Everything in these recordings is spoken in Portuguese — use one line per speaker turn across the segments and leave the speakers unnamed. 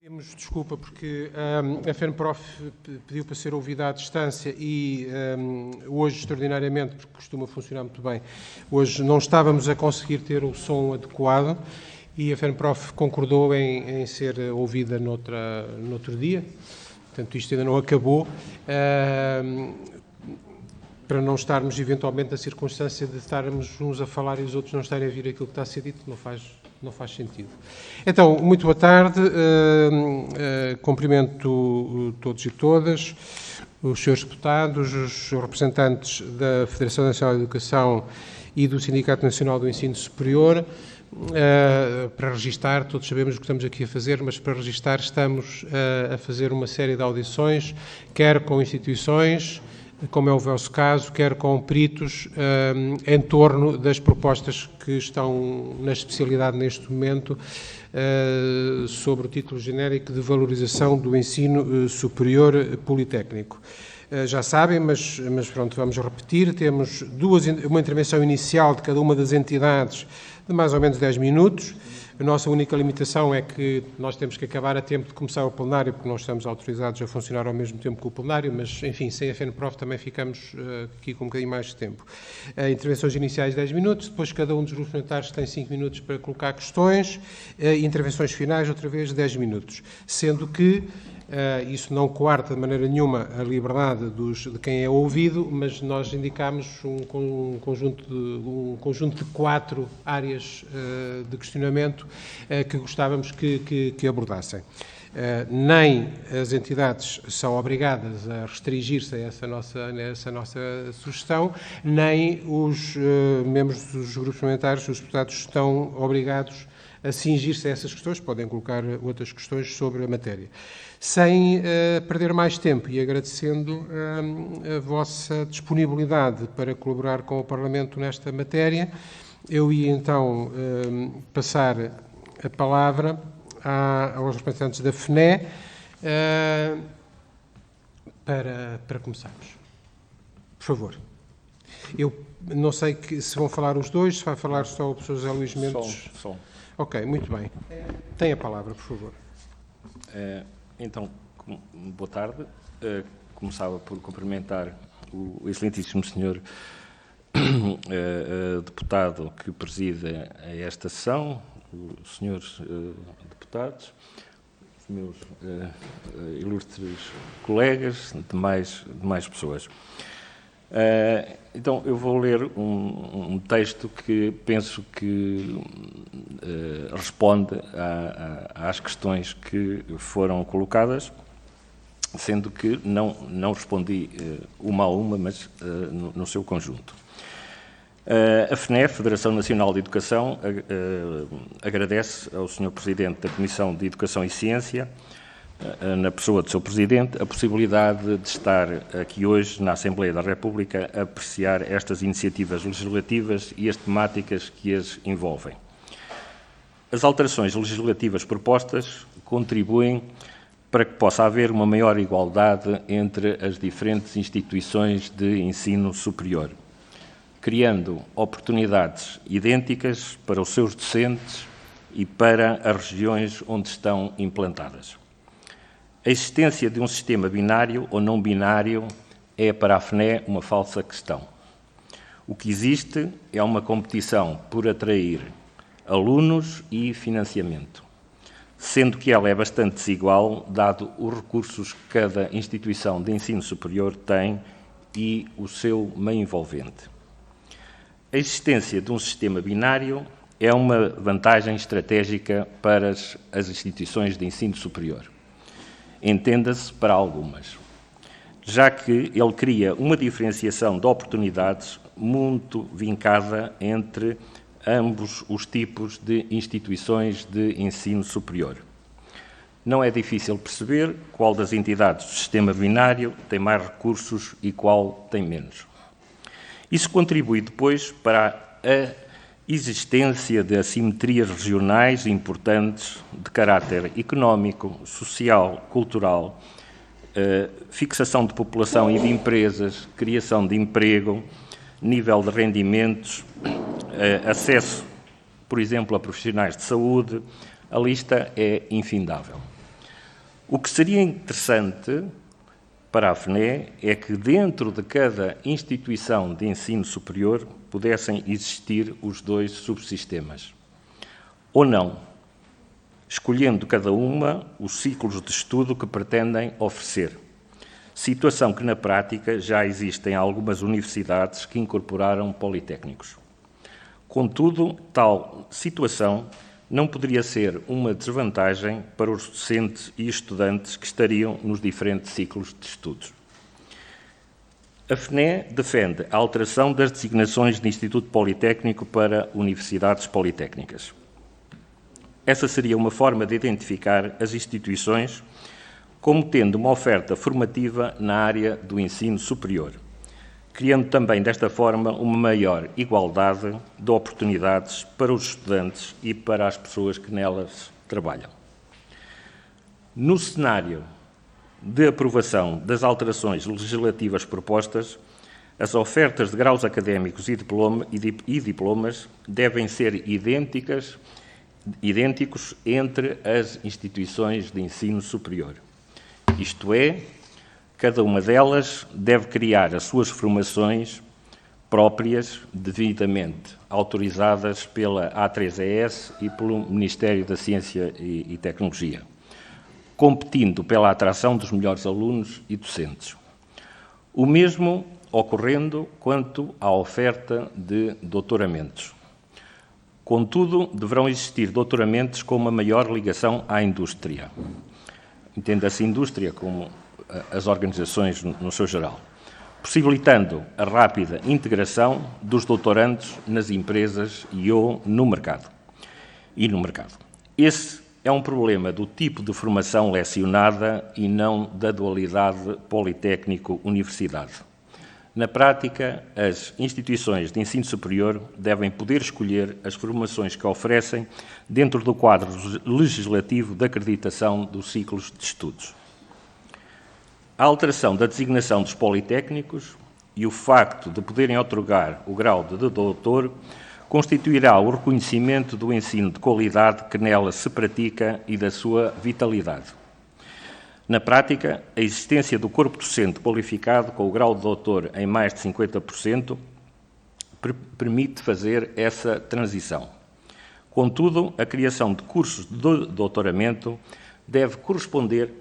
Pedimos desculpa porque a FENPROF pediu para ser ouvida à distância e hoje, extraordinariamente, porque costuma funcionar muito bem, hoje não estávamos a conseguir ter o som adequado e a FENPROF concordou em ser ouvida noutro dia. Portanto, isto ainda não acabou, para não estarmos eventualmente na circunstância de estarmos uns a falar e os outros não estarem a ouvir aquilo que está a ser dito, não faz sentido. Então, muito boa tarde, cumprimento todos e todas, os senhores deputados, os representantes da Federação Nacional de Educação e do Sindicato Nacional do Ensino Superior. Para registar, todos sabemos o que estamos aqui a fazer, mas para registar estamos a fazer uma série de audições, quer com instituições, como é o vosso caso, quer com peritos, em torno das propostas que estão na especialidade neste momento, sobre o título genérico de valorização do ensino superior politécnico. Já sabem, mas pronto, vamos repetir, temos uma intervenção inicial de cada uma das entidades de mais ou menos 10 minutos. A nossa única limitação é que nós temos que acabar a tempo de começar o plenário, porque nós estamos autorizados a funcionar ao mesmo tempo que o plenário, mas, enfim, sem a FENPROF também ficamos aqui com um bocadinho mais de tempo. Intervenções iniciais 10 minutos, depois cada um dos grupos parlamentares tem 5 minutos para colocar questões, intervenções finais, outra vez 10 minutos, sendo que isso não coarta de maneira nenhuma a liberdade de quem é ouvido, mas nós indicamos um conjunto de 4 áreas de questionamento que gostávamos que abordassem. Nem as entidades são obrigadas a restringir-se a essa nossa sugestão, nem os membros dos grupos parlamentares, os deputados, estão obrigados a cingir-se a essas questões, podem colocar outras questões sobre a matéria. Sem perder mais tempo e agradecendo a vossa disponibilidade para colaborar com o Parlamento nesta matéria, eu ia então passar a palavra aos representantes da FNE para começarmos. Por favor. Eu não sei se vão falar os dois, se vai falar só o professor José Luís Mendes.
Só.
Ok, muito bem. Tem a palavra, por favor.
Então, boa tarde. Começava por cumprimentar o excelentíssimo senhor deputado que preside a esta sessão, os senhores deputados, os meus ilustres colegas, demais pessoas. Então, eu vou ler um texto que penso que responde às questões que foram colocadas, sendo que não respondi uma a uma, mas no seu conjunto. A FNE, Federação Nacional de Educação, agradece ao Sr. Presidente da Comissão de Educação e Ciência, na pessoa do seu Presidente, a possibilidade de estar aqui hoje na Assembleia da República a apreciar estas iniciativas legislativas e as temáticas que as envolvem. As alterações legislativas propostas contribuem para que possa haver uma maior igualdade entre as diferentes instituições de ensino superior, criando oportunidades idênticas para os seus docentes e para as regiões onde estão implantadas. A existência de um sistema binário ou não binário é, para a FNE, uma falsa questão. O que existe é uma competição por atrair alunos e financiamento, sendo que ela é bastante desigual, dado os recursos que cada instituição de ensino superior tem e o seu meio envolvente. A existência de um sistema binário é uma vantagem estratégica para as instituições de ensino superior. Entenda-se para algumas, já que ele cria uma diferenciação de oportunidades muito vincada entre ambos os tipos de instituições de ensino superior. Não é difícil perceber qual das entidades do sistema binário tem mais recursos e qual tem menos. Isso contribui depois para a existência de assimetrias regionais importantes de caráter económico, social, cultural, fixação de população e de empresas, criação de emprego, nível de rendimentos, acesso, por exemplo, a profissionais de saúde, a lista é infindável. O que seria interessante para a FNE é que dentro de cada instituição de ensino superior pudessem existir os 2 subsistemas. Ou não, escolhendo cada uma os ciclos de estudo que pretendem oferecer. Situação que, na prática, já existe em algumas universidades que incorporaram politécnicos. Contudo, tal situação não poderia ser uma desvantagem para os docentes e estudantes que estariam nos diferentes ciclos de estudos. A FNE defende a alteração das designações de Instituto Politécnico para universidades politécnicas. Essa seria uma forma de identificar as instituições como tendo uma oferta formativa na área do ensino superior, criando também, desta forma, uma maior igualdade de oportunidades para os estudantes e para as pessoas que nelas trabalham. No cenário de aprovação das alterações legislativas propostas, as ofertas de graus académicos e diplomas devem ser idênticos entre as instituições de ensino superior. Isto é, cada uma delas deve criar as suas formações próprias, devidamente autorizadas pela A3ES e pelo Ministério da Ciência e Tecnologia, competindo pela atração dos melhores alunos e docentes. O mesmo ocorrendo quanto à oferta de doutoramentos. Contudo, deverão existir doutoramentos com uma maior ligação à indústria. Entenda-se indústria como as organizações no seu geral, possibilitando a rápida integração dos doutorandos nas empresas ou no mercado. Esse é um problema do tipo de formação lecionada e não da dualidade politécnico-universidade. Na prática, as instituições de ensino superior devem poder escolher as formações que oferecem dentro do quadro legislativo de acreditação dos ciclos de estudos. A alteração da designação dos politécnicos e o facto de poderem outorgar o grau de doutor constituirá o reconhecimento do ensino de qualidade que nela se pratica e da sua vitalidade. Na prática, a existência do corpo docente qualificado com o grau de doutor em mais de 50% permite fazer essa transição. Contudo, a criação de cursos de doutoramento deve corresponder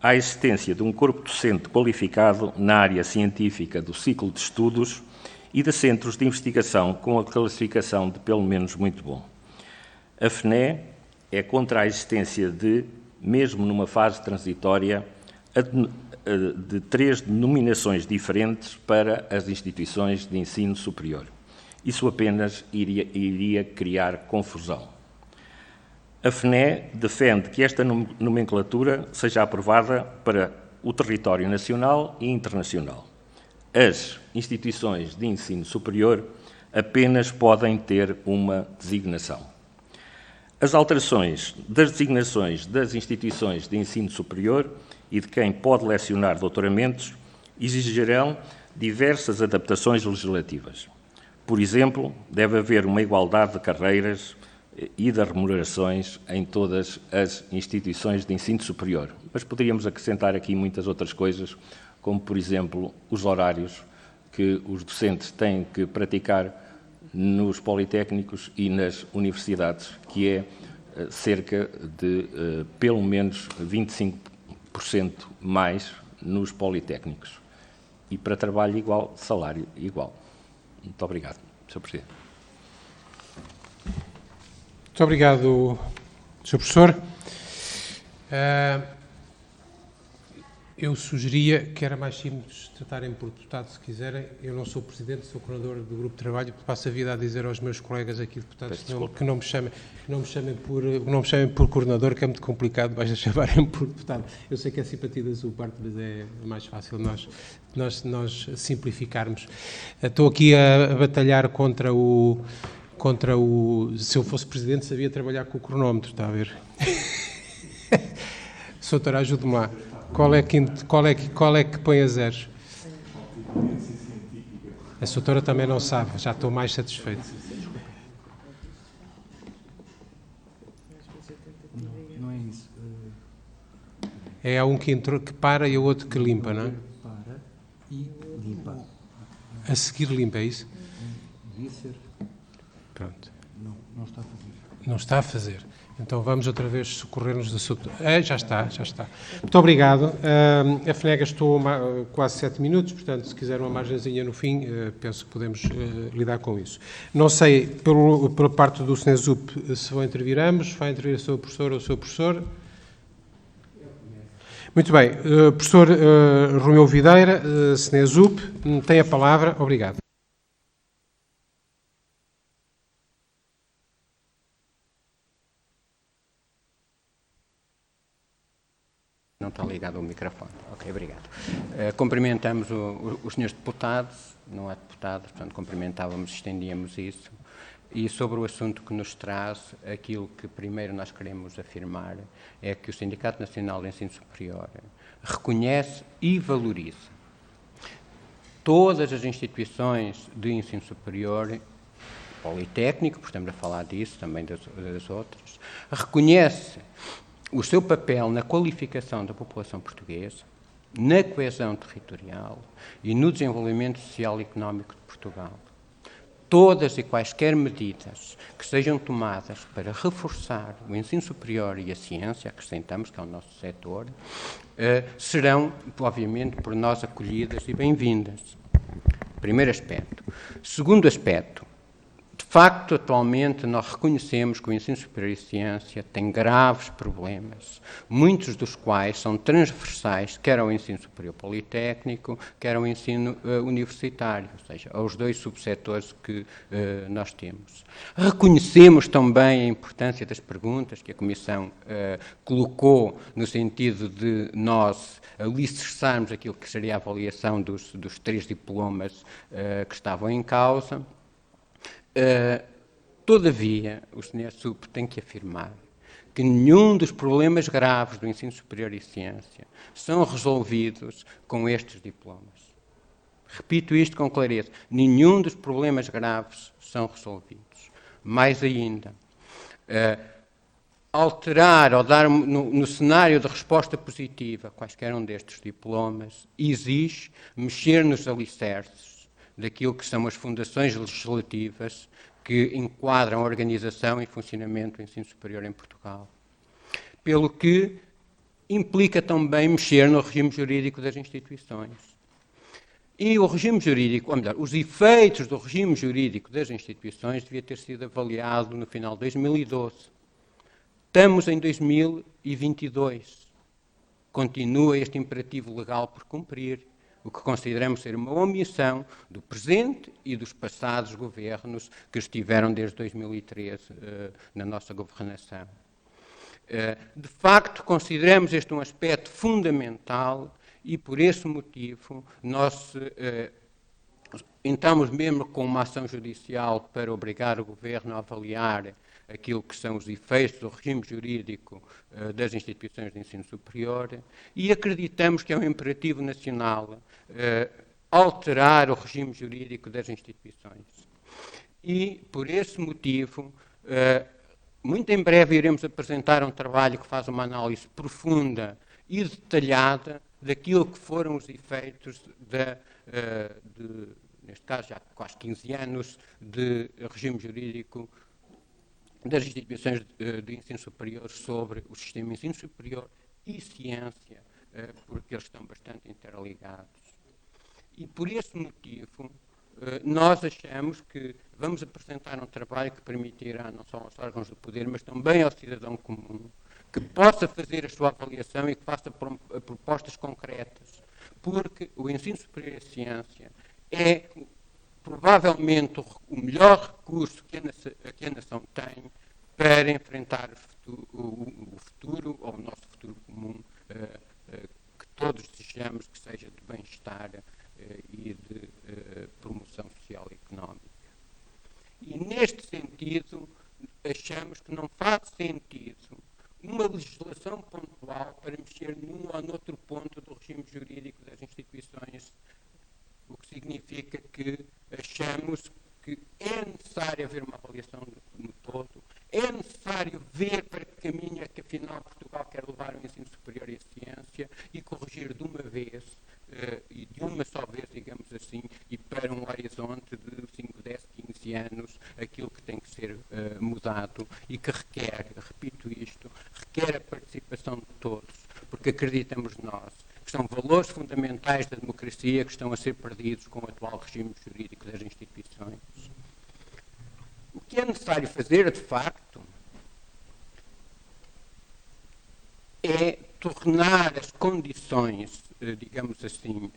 à existência de um corpo docente qualificado na área científica do ciclo de estudos e de centros de investigação com a classificação de pelo menos muito bom. A FNE é contra a existência de, mesmo numa fase transitória, de 3 denominações diferentes para as instituições de ensino superior. Isso apenas iria criar confusão. A FNE defende que esta nomenclatura seja aprovada para o território nacional e internacional. As instituições de ensino superior apenas podem ter uma designação. As alterações das designações das instituições de ensino superior e de quem pode lecionar doutoramentos exigirão diversas adaptações legislativas. Por exemplo, deve haver uma igualdade de carreiras e de remunerações em todas as instituições de ensino superior. Mas poderíamos acrescentar aqui muitas outras coisas, como, por exemplo, os horários que os docentes têm que praticar nos politécnicos e nas universidades, que é cerca de pelo menos 25% mais nos politécnicos. E para trabalho igual, salário igual. Muito obrigado, Sr. Presidente.
Muito obrigado, Sr. Professor. Eu sugeria que era mais simples tratarem por deputado, se quiserem. Eu não sou presidente, sou coordenador do grupo de trabalho, passo a vida a dizer aos meus colegas aqui, deputados, que não me chamem por coordenador, que é muito complicado, vais a chamarem por deputado. Eu sei que é simpatia da sua parte, mas é mais fácil nós simplificarmos. Estou aqui a batalhar contra o... Se eu fosse presidente, sabia trabalhar com o cronómetro, está a ver? Soutora, ajude-me lá. Qual é que põe a zeros? A Soutora também não sabe, já estou mais satisfeito.
Não é isso.
Há um que para e o outro que limpa, não é?
Para e limpa.
A seguir limpa, é isso?
Devia ser.
Pronto.
Não está a fazer.
Não está a fazer. Então vamos outra vez socorrer-nos da sua... já está. Muito obrigado. A FNEG estou quase 7 minutos, portanto, se quiser uma margenzinha no fim, penso que podemos lidar com isso. Não sei, pela parte do SNESUP, se vão intervir ambos, vai intervir a sua professora ou o seu professor. Muito bem. Professor Romeu Videira, SNESUP, tem a palavra. Obrigado.
Não está ligado ao microfone. Ok, obrigado. Cumprimentamos os senhores deputados, não há deputados, portanto cumprimentávamos, estendíamos isso. E sobre o assunto que nos traz, aquilo que primeiro nós queremos afirmar é que o Sindicato Nacional de Ensino Superior reconhece e valoriza todas as instituições de ensino superior, Politécnico, porque estamos a falar disso, também das outras, reconhece o seu papel na qualificação da população portuguesa, na coesão territorial e no desenvolvimento social e económico de Portugal. Todas e quaisquer medidas que sejam tomadas para reforçar o ensino superior e a ciência, acrescentamos que é o nosso setor, serão, obviamente, por nós acolhidas e bem-vindas. Primeiro aspecto. Segundo aspecto. De facto, atualmente, nós reconhecemos que o ensino superior e ciência tem graves problemas, muitos dos quais são transversais, quer ao ensino superior politécnico, quer ao ensino universitário, ou seja, aos dois subsetores que nós temos. Reconhecemos também a importância das perguntas que a Comissão colocou no sentido de nós alicerçarmos aquilo que seria a avaliação dos 3 diplomas que estavam em causa. Todavia, o SNESUP tem que afirmar que nenhum dos problemas graves do ensino superior e ciência são resolvidos com estes diplomas. Repito isto com clareza. Nenhum dos problemas graves são resolvidos. Mais ainda, alterar ou dar no cenário de resposta positiva quaisquer um destes diplomas exige mexer nos alicerces daquilo que são as fundações legislativas que enquadram a organização e funcionamento do ensino superior em Portugal. Pelo que implica também mexer no regime jurídico das instituições. E o regime jurídico, ou melhor, os efeitos do regime jurídico das instituições devia ter sido avaliado no final de 2012. Estamos em 2022. Continua este imperativo legal por cumprir, o que consideramos ser uma omissão do presente e dos passados governos que estiveram desde 2013 na nossa governação. De facto, consideramos este um aspecto fundamental e, por esse motivo, nós entramos mesmo com uma ação judicial para obrigar o Governo a avaliar aquilo que são os efeitos do regime jurídico das instituições de ensino superior e acreditamos que é um imperativo nacional alterar o regime jurídico das instituições. E, por esse motivo, muito em breve iremos apresentar um trabalho que faz uma análise profunda e detalhada daquilo que foram os efeitos neste caso já há quase 15 anos, de regime jurídico das instituições de ensino superior sobre o sistema de ensino superior e ciência, porque eles estão bastante interligados. E por esse motivo, nós achamos que vamos apresentar um trabalho que permitirá não só aos órgãos do poder, mas também ao cidadão comum, que possa fazer a sua avaliação e que faça propostas concretas, porque o ensino superior e a ciência é provavelmente o melhor recurso que a nação tem para enfrentar o futuro, ou o nosso futuro comum, que todos desejamos que seja de bem-estar e de promoção social e económica. E, neste sentido, achamos que não faz sentido uma legislação pontual para mexer num ou noutro ponto do regime jurídico das instituições, o que significa que achamos que é necessário haver uma avaliação no todo, é necessário ver para que caminho é que, afinal, Portugal quer levar o ensino superior e a ciência, horizonte de 5, 10, 15 anos aquilo que tem que ser mudado e que requer, repito isto, requer a participação de todos, porque acreditamos nós que são valores fundamentais da democracia que estão a ser perdidos com o atual regime jurídico das instituições. O que é necessário fazer, de facto, é tornar as condições, digamos assim,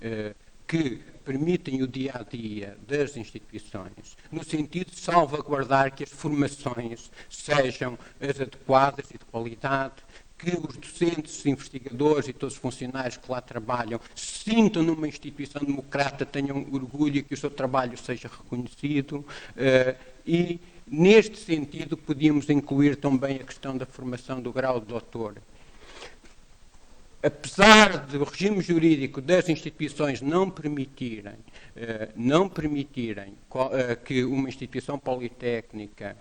que permitem o dia-a-dia das instituições, no sentido de salvaguardar que as formações sejam as adequadas e de qualidade, que os docentes, os investigadores e todos os funcionários que lá trabalham se sintam numa instituição democrata, tenham orgulho e que o seu trabalho seja reconhecido e, neste sentido, podíamos incluir também a questão da formação do grau de doutor. Apesar do regime jurídico das instituições não permitirem que uma instituição politécnica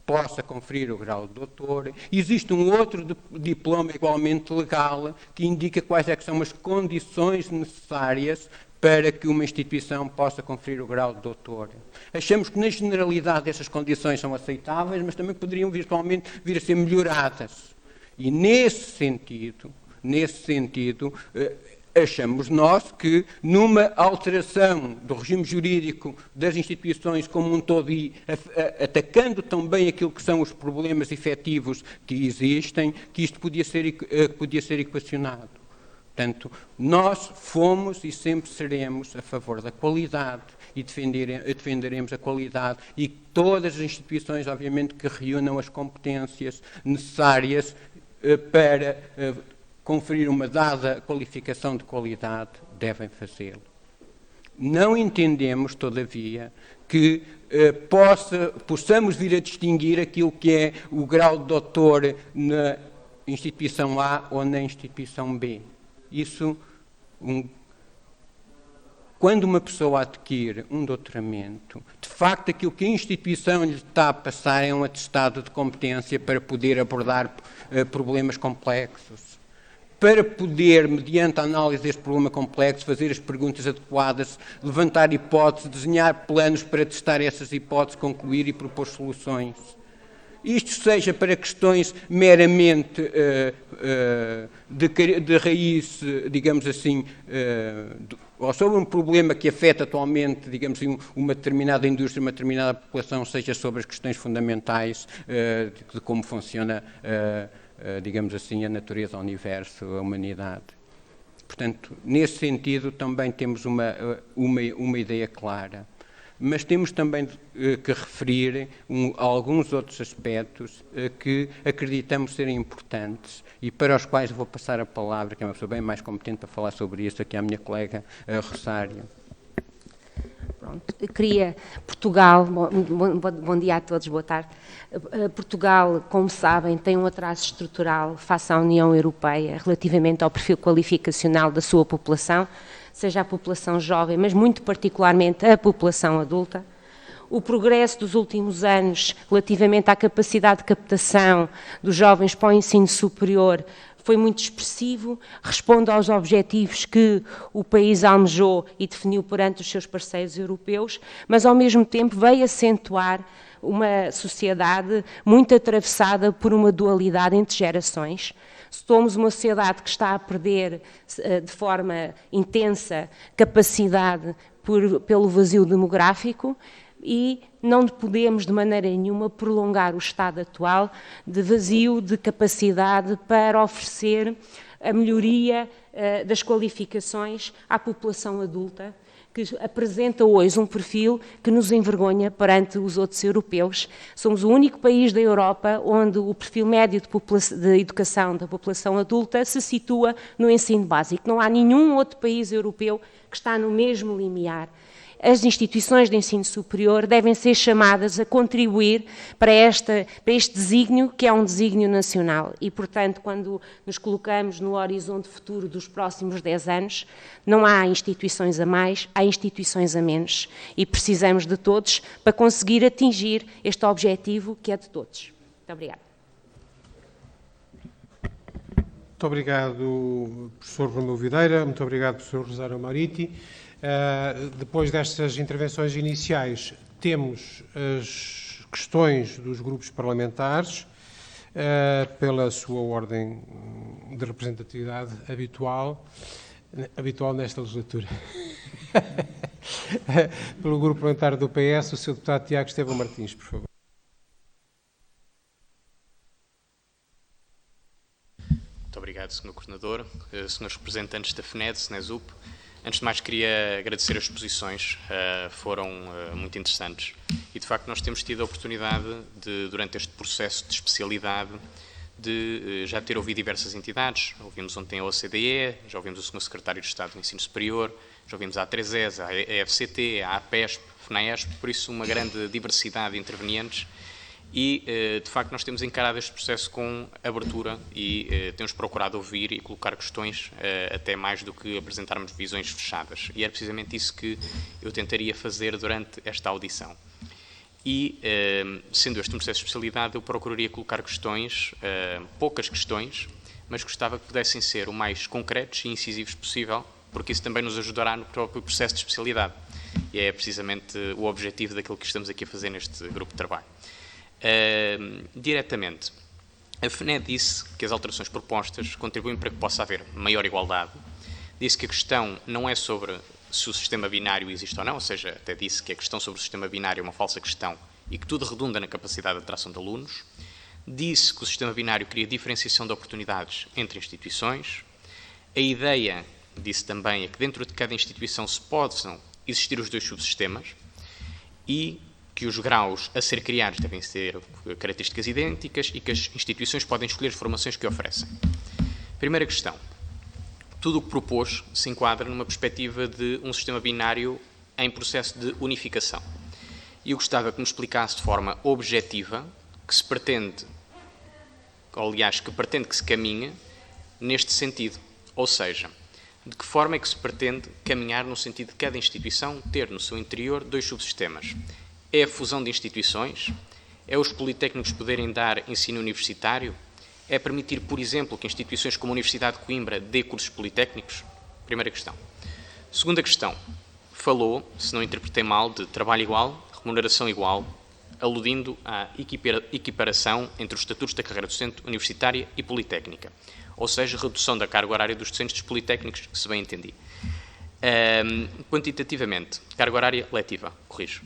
possa conferir o grau de doutor, existe um outro diploma igualmente legal que indica quais é que são as condições necessárias para que uma instituição possa conferir o grau de doutor. Achamos que, na generalidade, essas condições são aceitáveis, mas também poderiam virtualmente vir a ser melhoradas. E, nesse sentido, achamos nós que, numa alteração do regime jurídico das instituições como um todo e atacando também aquilo que são os problemas efetivos que existem, que isto podia ser equacionado. Portanto, nós fomos e sempre seremos a favor da qualidade e defenderemos a qualidade e todas as instituições, obviamente, que reúnam as competências necessárias para conferir uma dada qualificação de qualidade, devem fazê-lo. Não entendemos, todavia, que possamos vir a distinguir aquilo que é o grau de doutor na instituição A ou na instituição B. Quando uma pessoa adquire um doutoramento, de facto aquilo que a instituição lhe está a passar é um atestado de competência para poder abordar problemas complexos, para poder, mediante a análise deste problema complexo, fazer as perguntas adequadas, levantar hipóteses, desenhar planos para testar essas hipóteses, concluir e propor soluções. Isto seja para questões meramente de raiz, digamos assim, ou sobre um problema que afeta atualmente, digamos assim, uma determinada indústria, uma determinada população, seja sobre as questões fundamentais de como funciona, digamos assim, a natureza, o universo, a humanidade. Portanto, nesse sentido, também temos uma ideia clara. Mas temos também que referir alguns outros aspectos que acreditamos serem importantes e para os quais vou passar a palavra, que é uma pessoa bem mais competente para falar sobre isso, aqui é a minha colega Rosário.
Pronto, eu queria Portugal, bom dia a todos, boa tarde. Portugal, como sabem, tem um atraso estrutural face à União Europeia relativamente ao perfil qualificacional da sua população, seja a população jovem, mas muito particularmente a população adulta. O progresso dos últimos anos relativamente à capacidade de captação dos jovens para o ensino superior foi muito expressivo, responde aos objetivos que o país almejou e definiu perante os seus parceiros europeus, mas ao mesmo tempo veio acentuar uma sociedade muito atravessada por uma dualidade entre gerações. Somos uma sociedade que está a perder de forma intensa capacidade pelo vazio demográfico e não podemos de maneira nenhuma prolongar o estado atual de vazio de capacidade para oferecer a melhoria das qualificações à população adulta, que apresenta hoje um perfil que nos envergonha perante os outros europeus. Somos o único país da Europa onde o perfil médio de educação da população adulta se situa no ensino básico. Não há nenhum outro país europeu que está no mesmo limiar. As instituições de ensino superior devem ser chamadas a contribuir para este desígnio, que é um desígnio nacional. E, portanto, quando nos colocamos no horizonte futuro dos próximos 10 anos, não há instituições a mais, há instituições a menos. E precisamos de todos para conseguir atingir este objetivo que é de todos. Muito obrigada.
Muito obrigado, professor Romeu Videira, muito obrigado, professor Rosário Mauriti. Depois destas intervenções iniciais, temos as questões dos grupos parlamentares, pela sua ordem de representatividade habitual nesta legislatura. Pelo grupo parlamentar do PS, o Sr. Deputado Tiago Estevão Martins, por favor.
Muito obrigado, Sr. Coordenador, Srs. representantes da FNED, SNESUP. Antes de mais, queria agradecer as exposições, foram muito interessantes. E, de facto, nós temos tido a oportunidade, durante este processo de especialidade, de já ter ouvido diversas entidades. Ouvimos ontem a OCDE, já ouvimos o Sr. Secretário de Estado do Ensino Superior, já ouvimos a A3ES, a EFCT, a APESP, a FNAESP, por isso uma grande diversidade de intervenientes. E, de facto, nós temos encarado este processo com abertura e temos procurado ouvir e colocar questões até mais do que apresentarmos visões fechadas. E era precisamente isso que eu tentaria fazer durante esta audição. E, sendo este um processo de especialidade, eu procuraria colocar questões, poucas questões, mas gostava que pudessem ser o mais concretos e incisivos possível, porque isso também nos ajudará no próprio processo de especialidade. E é precisamente o objetivo daquilo que estamos aqui a fazer neste grupo de trabalho. Diretamente, a FNED disse que as alterações propostas contribuem para que possa haver maior igualdade, disse que a questão não é sobre se o sistema binário existe ou não, ou seja, até disse que a questão sobre o sistema binário é uma falsa questão e que tudo redunda na capacidade de atração de alunos, disse que o sistema binário cria diferenciação de oportunidades entre instituições, a ideia, disse também, é que dentro de cada instituição se possam existir os dois subsistemas e que os graus a ser criados devem ter características idênticas e que as instituições podem escolher as formações que oferecem. Primeira questão. Tudo o que propôs se enquadra numa perspectiva de um sistema binário em processo de unificação. E eu gostava que me explicasse de forma objetiva que se pretende, ou, aliás, que pretende que se caminhe neste sentido. Ou seja, de que forma é que se pretende caminhar no sentido de cada instituição ter no seu interior dois subsistemas. É a fusão de instituições? É os politécnicos poderem dar ensino universitário? É permitir, por exemplo, que instituições como a Universidade de Coimbra dê cursos politécnicos? Primeira questão. Segunda questão. Falou, se não interpretei mal, de trabalho igual, remuneração igual, aludindo à equiparação entre os estatutos da carreira docente universitária e politécnica. Ou seja, redução da carga horária dos docentes dos politécnicos, se bem entendi. Quantitativamente, carga horária letiva, corrijo.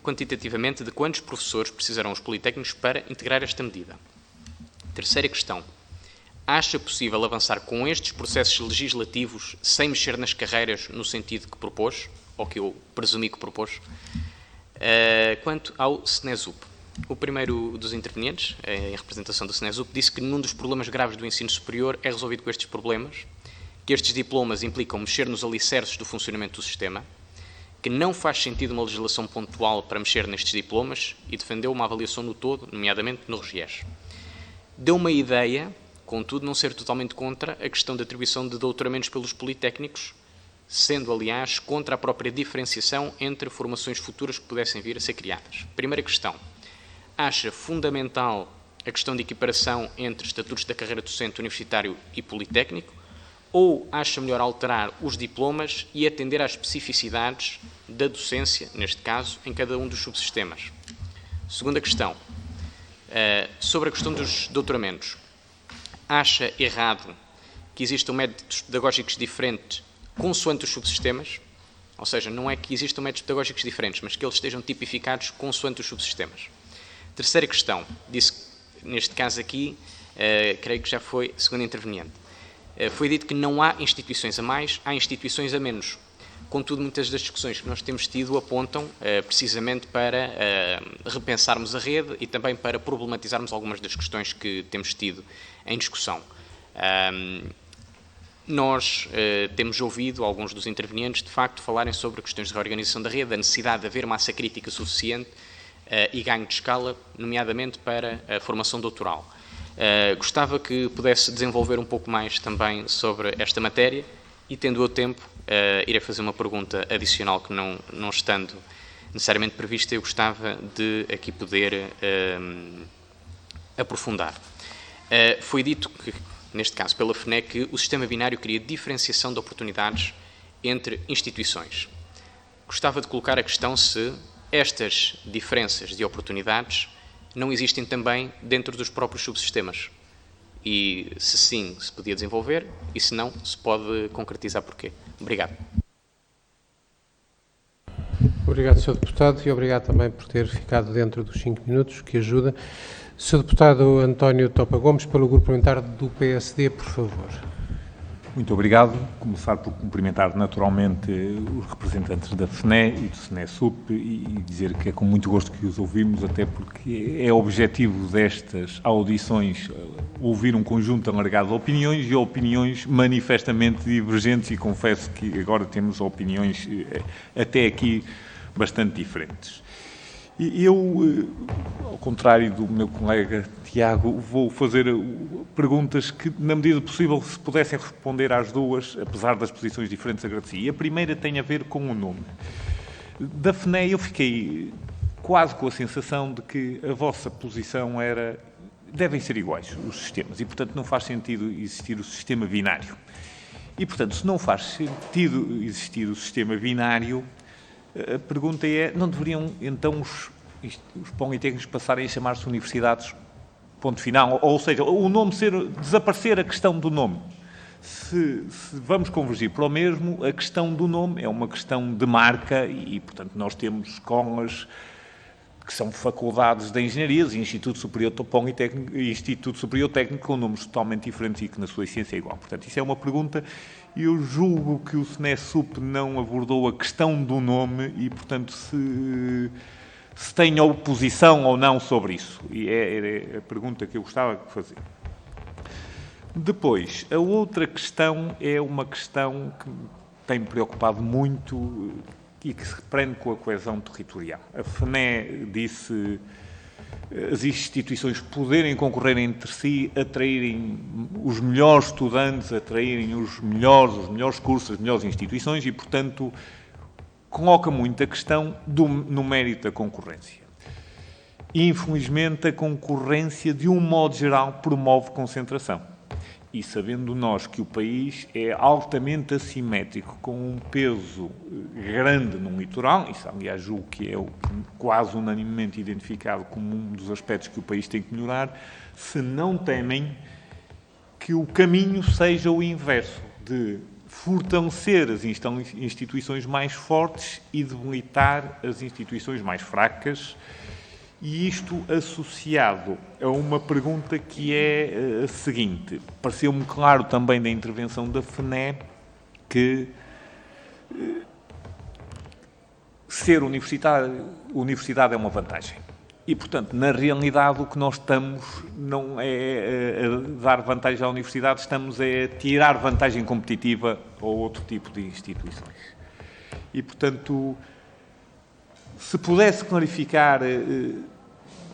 Quantitativamente, de quantos professores precisarão os politécnicos para integrar esta medida? Terceira questão. Acha possível avançar com estes processos legislativos sem mexer nas carreiras no sentido que propôs, ou que eu presumi que propôs? Quanto ao SNESUP, o primeiro dos intervenientes, em representação do SNESUP, disse que nenhum dos problemas graves do ensino superior é resolvido com estes problemas, que estes diplomas implicam mexer nos alicerces do funcionamento do sistema, que não faz sentido uma legislação pontual para mexer nestes diplomas e defendeu uma avaliação no todo, nomeadamente no RGES. Deu uma ideia, contudo, não ser totalmente contra a questão da atribuição de doutoramentos pelos politécnicos, sendo, aliás, contra a própria diferenciação entre formações futuras que pudessem vir a ser criadas. Primeira questão. Acha fundamental a questão de equiparação entre estatutos da carreira docente universitário e politécnico, ou acha melhor alterar os diplomas e atender às especificidades da docência, neste caso, em cada um dos subsistemas? Segunda questão. Sobre a questão dos doutoramentos. Acha errado que existam métodos pedagógicos diferentes consoante os subsistemas? Ou seja, não é que existam métodos pedagógicos diferentes, mas que eles estejam tipificados consoante os subsistemas. Terceira questão. Disse, neste caso aqui, creio que já foi a segunda interveniente. Foi dito que não há instituições a mais, há instituições a menos. Contudo, muitas das discussões que nós temos tido apontam precisamente para repensarmos a rede e também para problematizarmos algumas das questões que temos tido em discussão. Nós temos ouvido alguns dos intervenientes, de facto, falarem sobre questões de reorganização da rede, a necessidade de haver massa crítica suficiente e ganho de escala, nomeadamente para a formação doutoral. Gostava que pudesse desenvolver um pouco mais também sobre esta matéria e, tendo o tempo, irei fazer uma pergunta adicional que não estando necessariamente prevista, eu gostava de aqui poder aprofundar. Foi dito que neste caso pela FNE, que o sistema binário cria diferenciação de oportunidades entre instituições. Gostava de colocar a questão se estas diferenças de oportunidades não existem também dentro dos próprios subsistemas. E, se sim, se podia desenvolver, e se não, se pode concretizar porquê. Obrigado.
Obrigado, Sr. Deputado, e obrigado também por ter ficado dentro dos 5 minutos, que ajuda. Sr. Deputado António Topa Gomes, pelo Grupo Parlamentar do PSD, por favor.
Muito obrigado. Começar por cumprimentar naturalmente os representantes da FNE e do SNE-SUP e dizer que é com muito gosto que os ouvimos, até porque é objetivo destas audições ouvir um conjunto alargado de opiniões e opiniões manifestamente divergentes, e confesso que agora temos opiniões até aqui bastante diferentes. E eu, ao contrário do meu colega Tiago, vou fazer perguntas que, na medida do possível, se pudessem responder às duas, apesar das posições diferentes, agradecia. E a primeira tem a ver com o nome. Da FNE eu fiquei quase com a sensação de que a vossa posição era: devem ser iguais os sistemas e, portanto, não faz sentido existir o sistema binário. E, portanto, se não faz sentido existir o sistema binário, a pergunta é: não deveriam então os politécnicos passarem a chamar-se universidades, ponto final? Ou seja, o nome desaparecer a questão do nome. Se vamos convergir para o mesmo, a questão do nome é uma questão de marca e, portanto, nós temos escolas que são faculdades de engenharias e Instituto Superior Politécnico e Instituto Superior Técnico com nomes totalmente diferentes e que na sua essência é igual. Portanto, isso é uma pergunta. Eu julgo que o SNE-SUP não abordou a questão do nome e, portanto, se tem oposição ou não sobre isso. E é a pergunta que eu gostava de fazer. Depois, a outra questão é uma questão que me tem preocupado muito e que se prende com a coesão territorial. A FNE disse as instituições poderem concorrer entre si, atraírem os melhores estudantes, atraírem os melhores cursos, as melhores instituições e, portanto, coloca muito a questão no mérito da concorrência. Infelizmente, a concorrência, de um modo geral, promove concentração. E sabendo nós que o país é altamente assimétrico, com um peso grande no litoral, isso aliás julgo que é quase unanimemente identificado como um dos aspectos que o país tem que melhorar, se não temem que o caminho seja o inverso, de fortalecer as instituições mais fortes e debilitar as instituições mais fracas, e isto associado a uma pergunta que é a seguinte: pareceu-me claro também da intervenção da FNE que ser universidade é uma vantagem. E, portanto, na realidade, o que nós estamos não é a dar vantagem à universidade, estamos a tirar vantagem competitiva a outro tipo de instituições. E, portanto, se pudesse clarificar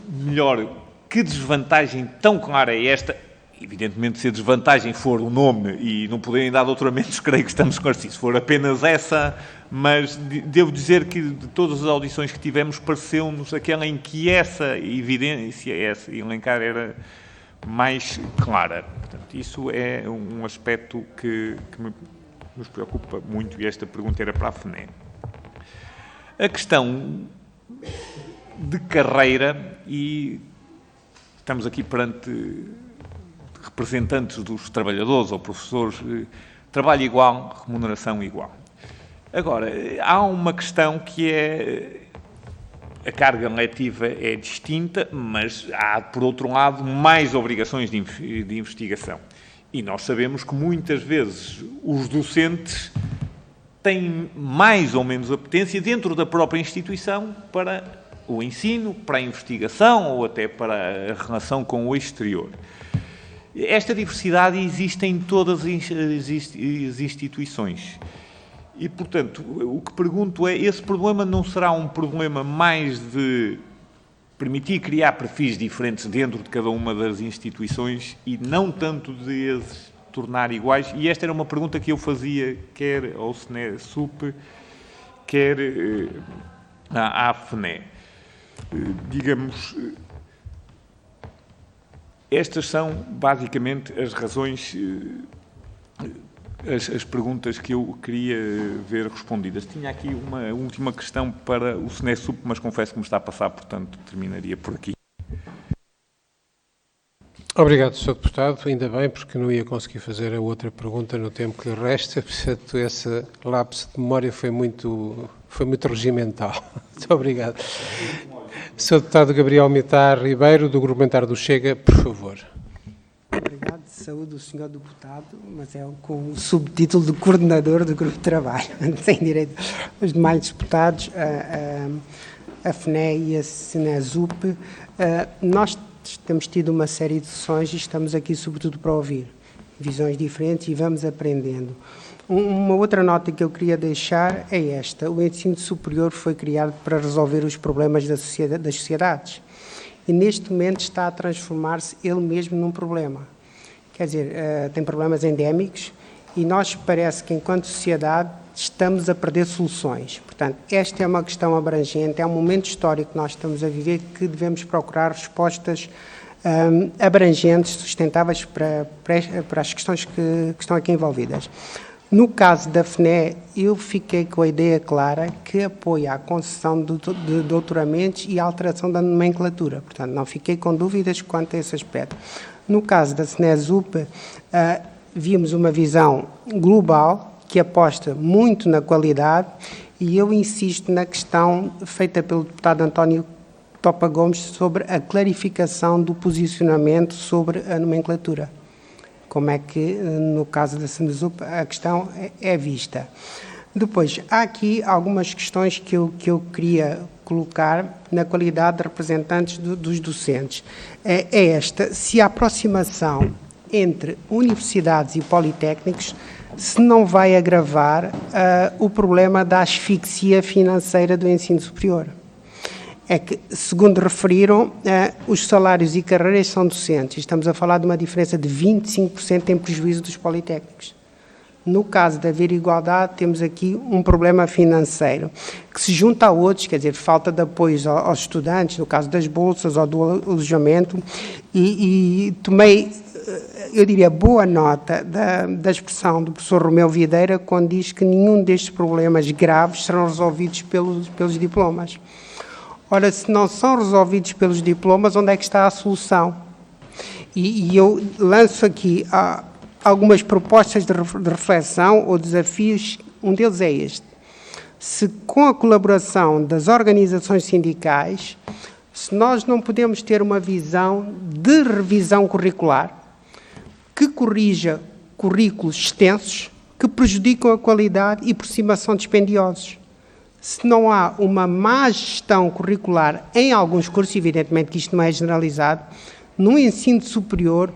melhor que desvantagem tão clara é esta, evidentemente, se a desvantagem for o nome e não poderem dar doutoramentos, creio que estamos esclarecidos. Se for apenas essa, mas devo dizer que de todas as audições que tivemos, pareceu-nos aquela em que essa evidência, essa elencar, era mais clara. Portanto, isso é um aspecto que nos preocupa muito e esta pergunta era para a FNE. A questão de carreira, e estamos aqui perante representantes dos trabalhadores ou professores, trabalho igual, remuneração igual. Agora, há uma questão que é a carga letiva é distinta, mas há, por outro lado, mais obrigações de investigação. E nós sabemos que muitas vezes os docentes têm mais ou menos apetência dentro da própria instituição para o ensino, para a investigação ou até para a relação com o exterior. Esta diversidade existe em todas as instituições. E, portanto, o que pergunto é, esse problema não será um problema mais de permitir criar perfis diferentes dentro de cada uma das instituições e não tanto de as tornar iguais? E esta era uma pergunta que eu fazia quer ao SNE-SUP, quer à FNE. Digamos, Estas são, basicamente, as razões, as perguntas que eu queria ver respondidas. Tinha aqui uma última questão para o SNESUP, mas confesso que me está a passar, portanto, terminaria por aqui.
Obrigado, Sr. Deputado. Ainda bem, porque não ia conseguir fazer a outra pergunta no tempo que lhe resta. Portanto, esse lapso de memória foi muito regimental. Muito obrigado. Sr. Deputado Gabriel Mitar Ribeiro, do Grupo Parlamentar do Chega, por favor.
Obrigado. Saúde o Sr. Deputado, mas é com o subtítulo de coordenador do Grupo de Trabalho. Tem direito os demais deputados, a FNE e a SNESUP. Nós temos tido uma série de sessões e estamos aqui sobretudo para ouvir visões diferentes e vamos aprendendo. Uma outra nota que eu queria deixar é esta. O ensino superior foi criado para resolver os problemas das sociedades e neste momento está a transformar-se ele mesmo num problema. Quer dizer, tem problemas endémicos e nós parece que enquanto sociedade estamos a perder soluções. Portanto, esta é uma questão abrangente, é um momento histórico que nós estamos a viver que devemos procurar respostas abrangentes, sustentáveis para as questões que estão aqui envolvidas. No caso da FNE, eu fiquei com a ideia clara que apoia a concessão de doutoramentos e a alteração da nomenclatura. Portanto, não fiquei com dúvidas quanto a esse aspecto. No caso da SNESUP, vimos uma visão global que aposta muito na qualidade e eu insisto na questão feita pelo deputado António Topa Gomes sobre a clarificação do posicionamento sobre a nomenclatura. Como é que, no caso da SNESUP, a questão é vista. Depois, há aqui algumas questões que eu queria colocar na qualidade de representantes dos docentes. É esta, se a aproximação entre universidades e politécnicos se não vai agravar o problema da asfixia financeira do ensino superior. É que, segundo referiram, os salários e carreiras são docentes. Estamos a falar de uma diferença de 25% em prejuízo dos politécnicos. No caso de haver igualdade, temos aqui um problema financeiro, que se junta a outros, quer dizer, falta de apoio aos estudantes, no caso das bolsas ou do alojamento, e tomei, eu diria, boa nota da expressão do professor Romeu Videira, quando diz que nenhum destes problemas graves serão resolvidos pelos diplomas. Ora, se não são resolvidos pelos diplomas, onde é que está a solução? E eu lanço aqui algumas propostas de reflexão ou desafios, um deles é este. Se com a colaboração das organizações sindicais, se nós não podemos ter uma visão de revisão curricular que corrija currículos extensos que prejudicam a qualidade e por cima são dispendiosos. Se não há uma má gestão curricular em alguns cursos, evidentemente que isto não é generalizado, no ensino superior,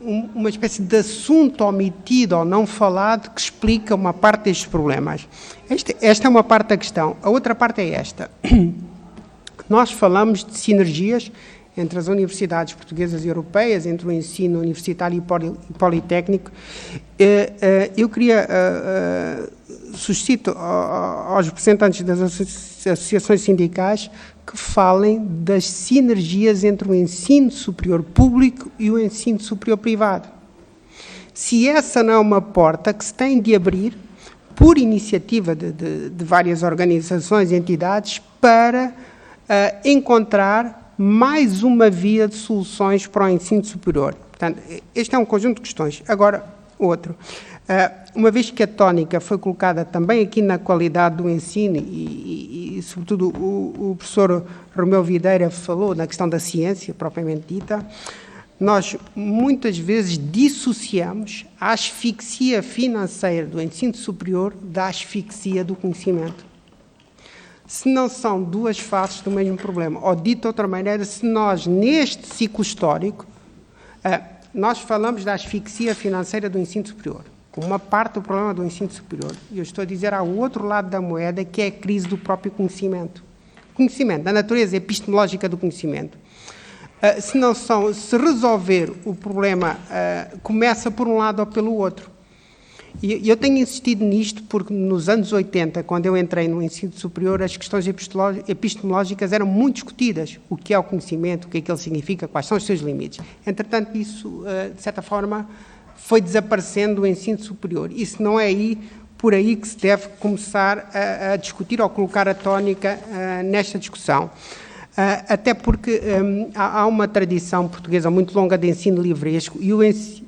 uma espécie de assunto omitido ou não falado que explica uma parte destes problemas. Esta é uma parte da questão. A outra parte é esta. Nós falamos de sinergias entre as universidades portuguesas e europeias, entre o ensino universitário e politécnico. Eu queria, suscito aos representantes das associações sindicais que falem das sinergias entre o ensino superior público e o ensino superior privado. Se essa não é uma porta que se tem de abrir por iniciativa de várias organizações e entidades para encontrar mais uma via de soluções para o ensino superior. Portanto, este é um conjunto de questões. Agora, outro. Uma vez que a tónica foi colocada também aqui na qualidade do ensino e sobretudo, o professor Romeu Videira falou na questão da ciência, propriamente dita, nós muitas vezes dissociamos a asfixia financeira do ensino superior da asfixia do conhecimento. Se não são duas faces do mesmo problema, ou dito de outra maneira, se nós, neste ciclo histórico, nós falamos da asfixia financeira do ensino superior, como uma parte do problema do ensino superior. E eu estou a dizer ao outro lado da moeda, que é a crise do próprio conhecimento. Conhecimento, da natureza epistemológica do conhecimento. Se resolver o problema, começa por um lado ou pelo outro. E eu tenho insistido nisto porque nos anos 80, quando eu entrei no ensino superior, as questões epistemológicas eram muito discutidas. O que é o conhecimento, o que é que ele significa, quais são os seus limites. Entretanto, isso, de certa forma, foi desaparecendo do ensino superior. Isso não é por aí que se deve começar a discutir ou colocar a tónica nesta discussão. Até porque há uma tradição portuguesa muito longa de ensino livresco e o ensino...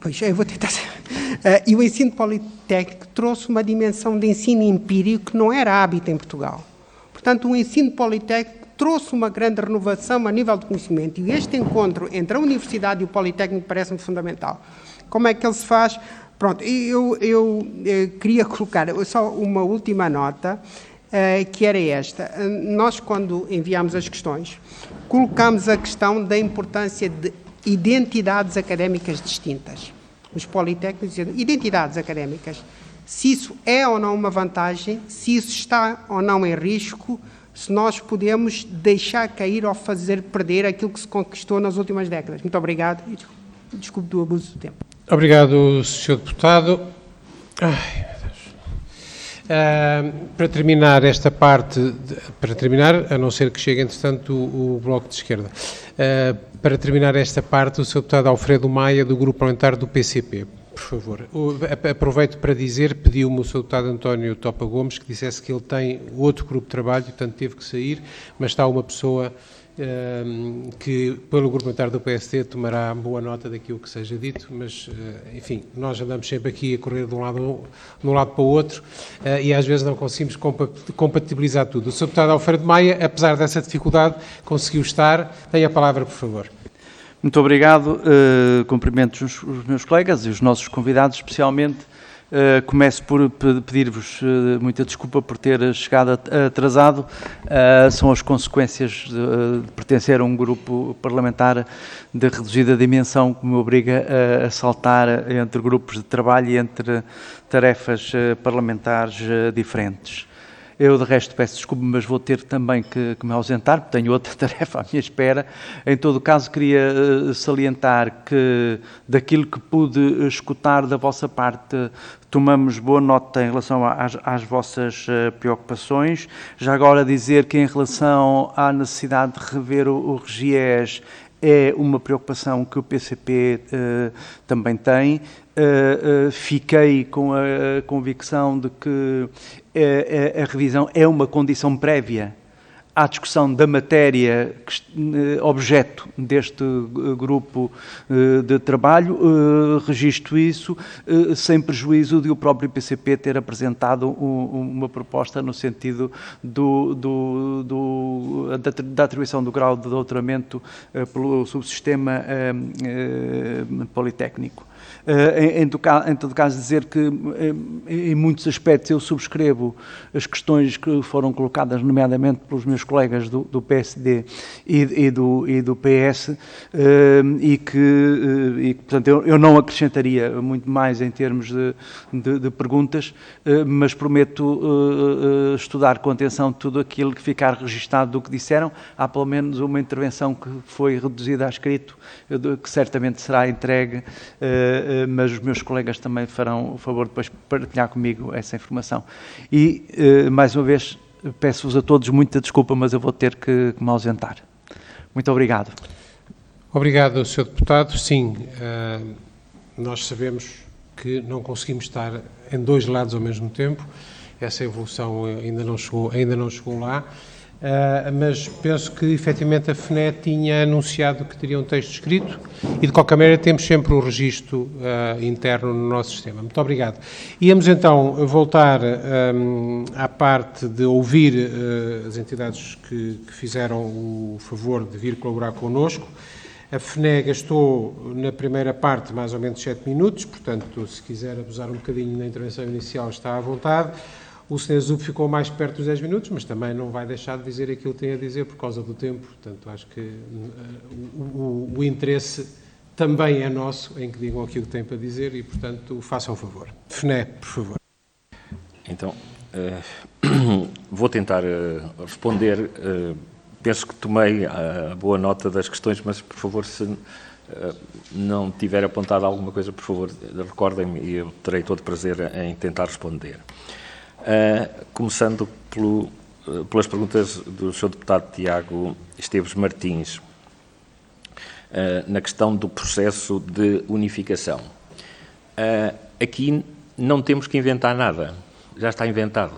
Pois, eu vou tentar... E o ensino politécnico trouxe uma dimensão de ensino empírico que não era hábito em Portugal. Portanto, o ensino politécnico trouxe uma grande renovação a nível de conhecimento e este encontro entre a universidade e o politécnico parece-me fundamental. Como é que ele se faz? Pronto, eu queria colocar só uma última nota, que era esta. Nós, quando enviámos as questões, colocámos a questão da importância de identidades académicas distintas. Os politécnicos dizem identidades académicas. Se isso é ou não uma vantagem, se isso está ou não em risco, se nós podemos deixar cair ou fazer perder aquilo que se conquistou nas últimas décadas. Muito obrigado e desculpe do abuso do tempo.
Obrigado, Sr. Deputado. Ai, meu Deus. Para terminar esta parte, a não ser que chegue, entretanto, o Bloco de Esquerda, para terminar esta parte, o Sr. Deputado Alfredo Maia, do Grupo Parlamentar do PCP, por favor. Aproveito para dizer, pediu-me o Sr. Deputado António Topa Gomes que dissesse que ele tem outro grupo de trabalho, portanto teve que sair, mas está uma pessoa que, pelo Grupo Parlamentar do PSD, tomará boa nota daquilo que seja dito, mas, enfim, nós andamos sempre aqui a correr de um lado para o outro e às vezes não conseguimos compatibilizar tudo. O Sr. Deputado Alfredo Maia, apesar dessa dificuldade, conseguiu estar. Tem a palavra, por favor.
Muito obrigado. Cumprimento os meus colegas e os nossos convidados, especialmente. Começo por pedir-vos muita desculpa por ter chegado atrasado. São as consequências de pertencer a um grupo parlamentar de reduzida dimensão que me obriga a saltar entre grupos de trabalho e entre tarefas parlamentares diferentes. Eu, de resto, peço desculpa, mas vou ter também que me ausentar, porque tenho outra tarefa à minha espera. Em todo o caso, queria salientar que, daquilo que pude escutar da vossa parte, tomamos boa nota em relação às vossas preocupações. Já agora dizer que, em relação à necessidade de rever o RGES, é uma preocupação que o PCP também tem. Fiquei com a convicção de que a revisão é uma condição prévia à discussão da matéria objeto deste grupo de trabalho. Registro isso sem prejuízo de o próprio PCP ter apresentado uma proposta no sentido da atribuição do grau de doutoramento pelo subsistema politécnico. Em todo caso, dizer que, em muitos aspectos, eu subscrevo as questões que foram colocadas, nomeadamente pelos meus colegas do PSD e do PS, portanto, eu não acrescentaria muito mais em termos de perguntas, mas prometo estudar com atenção tudo aquilo que ficar registado do que disseram. Há pelo menos uma intervenção que foi reduzida a escrito, que certamente será entregue, mas os meus colegas também farão o favor de depois partilhar comigo essa informação. E, mais uma vez, peço-vos a todos muita desculpa, mas eu vou ter que me ausentar. Muito obrigado.
Obrigado, Sr. Deputado. Sim, nós sabemos que não conseguimos estar em dois lados ao mesmo tempo. Essa evolução ainda não chegou lá. Mas penso que, efetivamente, a FNE tinha anunciado que teria um texto escrito e, de qualquer maneira, temos sempre o registro interno no nosso sistema. Muito obrigado. Íamos, então, voltar à parte de ouvir as entidades que fizeram o favor de vir colaborar connosco. A FNE gastou, na primeira parte, mais ou menos 7 minutos, portanto, se quiser abusar um bocadinho na intervenção inicial, está à vontade. O Sr. Zub ficou mais perto dos 10 minutos, mas também não vai deixar de dizer aquilo que tem a dizer por causa do tempo. Portanto, acho que o interesse também é nosso em que digam aquilo que têm para dizer e, portanto, façam o favor. FNE, por favor.
Então, vou tentar responder. Penso que tomei a boa nota das questões, mas, por favor, se não tiver apontado alguma coisa, por favor, recordem-me e eu terei todo prazer em tentar responder. Começando pelas perguntas do Sr. Deputado Tiago Esteves Martins, na questão do processo de unificação. Aqui não temos que inventar nada, já está inventado.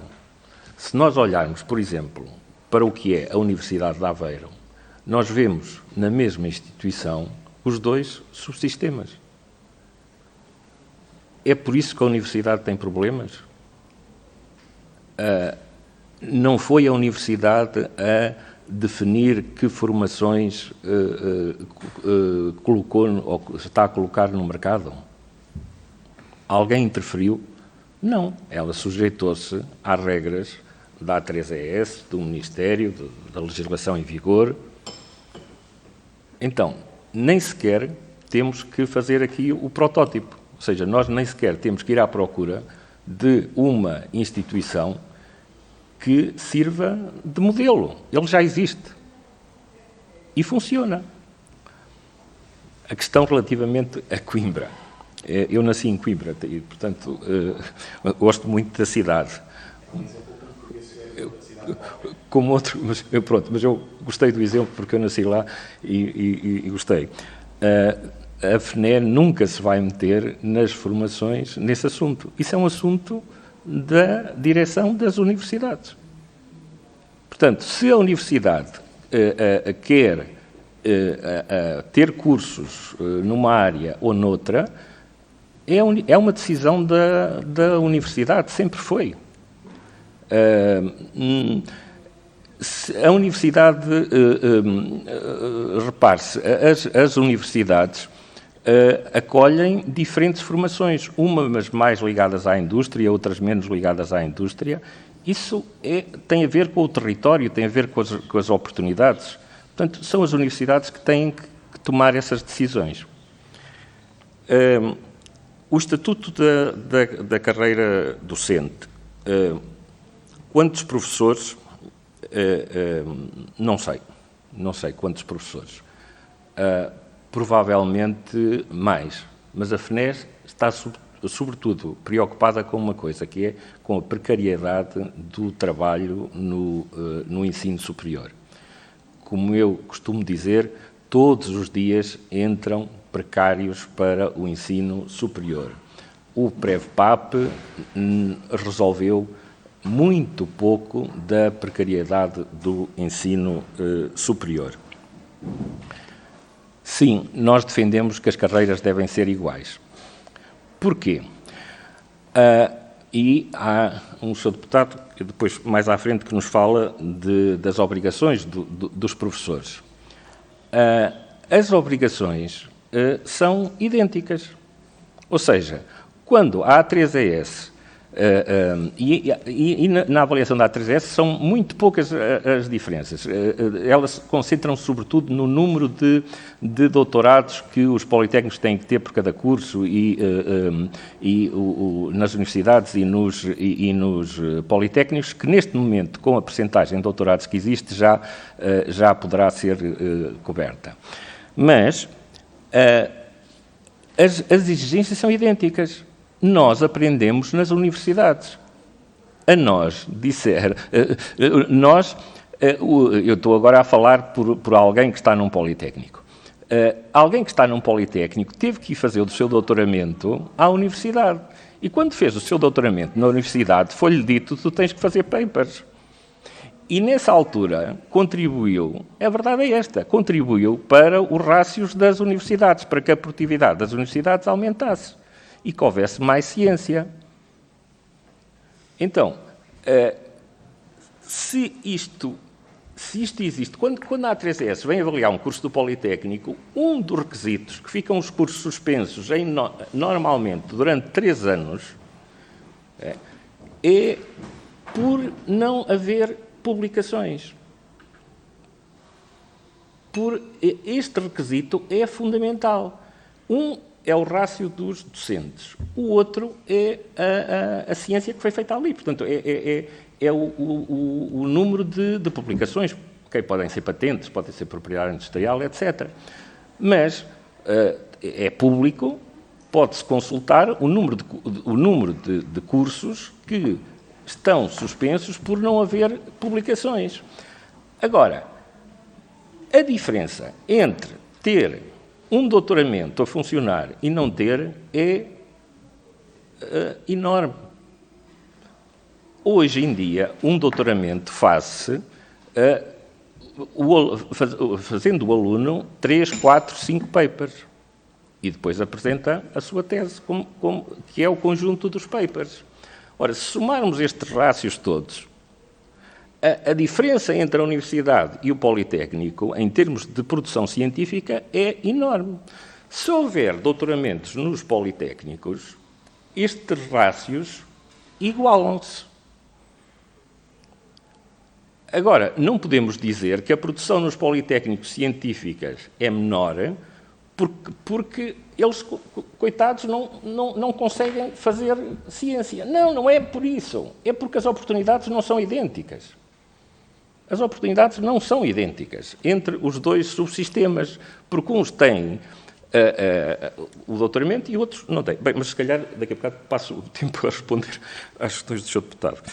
Se nós olharmos, por exemplo, para o que é a Universidade de Aveiro, nós vemos na mesma instituição os dois subsistemas. É por isso que a Universidade tem problemas? Não foi a Universidade a definir que formações colocou ou está a colocar no mercado? Alguém interferiu? Não. Ela sujeitou-se às regras da A3ES, do Ministério, da legislação em vigor. Então, nem sequer temos que fazer aqui o protótipo. Ou seja, nós nem sequer temos que ir à procura de uma instituição que sirva de modelo. Ele já existe. E funciona. A questão relativamente a Coimbra. Eu nasci em Coimbra e, portanto, gosto muito da cidade. Como outro, mas eu gostei do exemplo porque eu nasci lá e gostei. A FNE nunca se vai meter nas formações nesse assunto. Isso é um assunto da direção das universidades. Portanto, se a universidade quer ter cursos numa área ou noutra, é uma decisão da universidade, sempre foi. A universidade, repare-se, as universidades acolhem diferentes formações, umas mais ligadas à indústria, outras menos ligadas à indústria. Isso tem a ver com o território, tem a ver com as oportunidades. Portanto, são as universidades que têm que tomar essas decisões. O estatuto da carreira docente. Quantos professores? Não sei quantos professores. Provavelmente mais. Mas a FNES está, sobretudo, preocupada com uma coisa, que é com a precariedade do trabalho no ensino superior. Como eu costumo dizer, todos os dias entram precários para o ensino superior. O PREVPAP resolveu muito pouco da precariedade do ensino superior. Sim, nós defendemos que as carreiras devem ser iguais. Porquê? E há um Sr. Deputado, que depois, mais à frente, que nos fala das obrigações dos professores. As obrigações são idênticas. Ou seja, quando a A3ES e na avaliação da A3ES são muito poucas as diferenças. Elas concentram-se sobretudo no número de doutorados que os politécnicos têm que ter por cada curso nas universidades e nos politécnicos, que neste momento, com a percentagem de doutorados que existe, já poderá ser coberta. Mas as exigências são idênticas. Nós aprendemos nas universidades. A nós disser... eu estou agora a falar por alguém que está num politécnico. Alguém que está num politécnico teve que ir fazer o seu doutoramento à universidade. E quando fez o seu doutoramento na universidade, foi-lhe dito: tu tens que fazer papers. E nessa altura contribuiu, a verdade é esta, contribuiu para os rácios das universidades, para que a produtividade das universidades aumentasse e que houvesse mais ciência. Então, se isto existe, quando a A3ES vem avaliar um curso do Politécnico, um dos requisitos que ficam os cursos suspensos normalmente durante 3 anos é por não haver publicações. Este requisito é fundamental. É o rácio dos docentes. O outro é a ciência que foi feita ali. Portanto, é o número de publicações, que podem ser patentes, podem ser propriedade industrial, etc. Mas é público, pode-se consultar o número de cursos que estão suspensos por não haver publicações. Agora, a diferença entre ter um doutoramento a funcionar e não ter é enorme. Hoje em dia, um doutoramento faz-se fazendo o aluno 3, 4, 5 papers e depois apresenta a sua tese, que é o conjunto dos papers. Ora, se somarmos estes rácios todos, a diferença entre a universidade e o Politécnico, em termos de produção científica, é enorme. Se houver doutoramentos nos Politécnicos, estes rácios igualam-se. Agora, não podemos dizer que a produção nos Politécnicos científicas é menor, porque eles, coitados, não conseguem fazer ciência. Não é por isso. É porque as oportunidades não são idênticas. As oportunidades não são idênticas entre os dois subsistemas, porque uns têm o doutoramento e outros não têm. Bem, mas se calhar daqui a bocado passo o tempo a responder às questões do Sr. Deputado.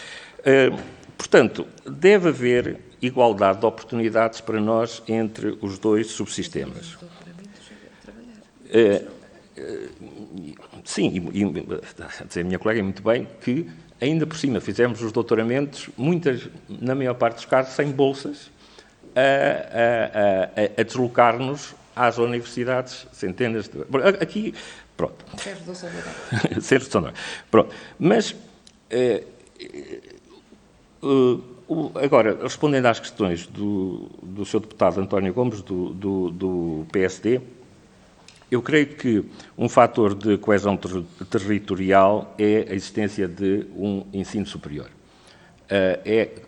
Portanto, deve haver igualdade de oportunidades para nós entre os dois subsistemas. Sim, a minha colega muito bem que, ainda por cima, fizemos os doutoramentos, na maior parte dos casos, sem bolsas, a deslocar-nos às universidades, centenas de... Aqui, pronto. Sem redução de horário. Pronto. Mas, agora, respondendo às questões do Sr. Deputado António Gomes, do PSD, eu creio que um fator de coesão territorial é a existência de um ensino superior. Quer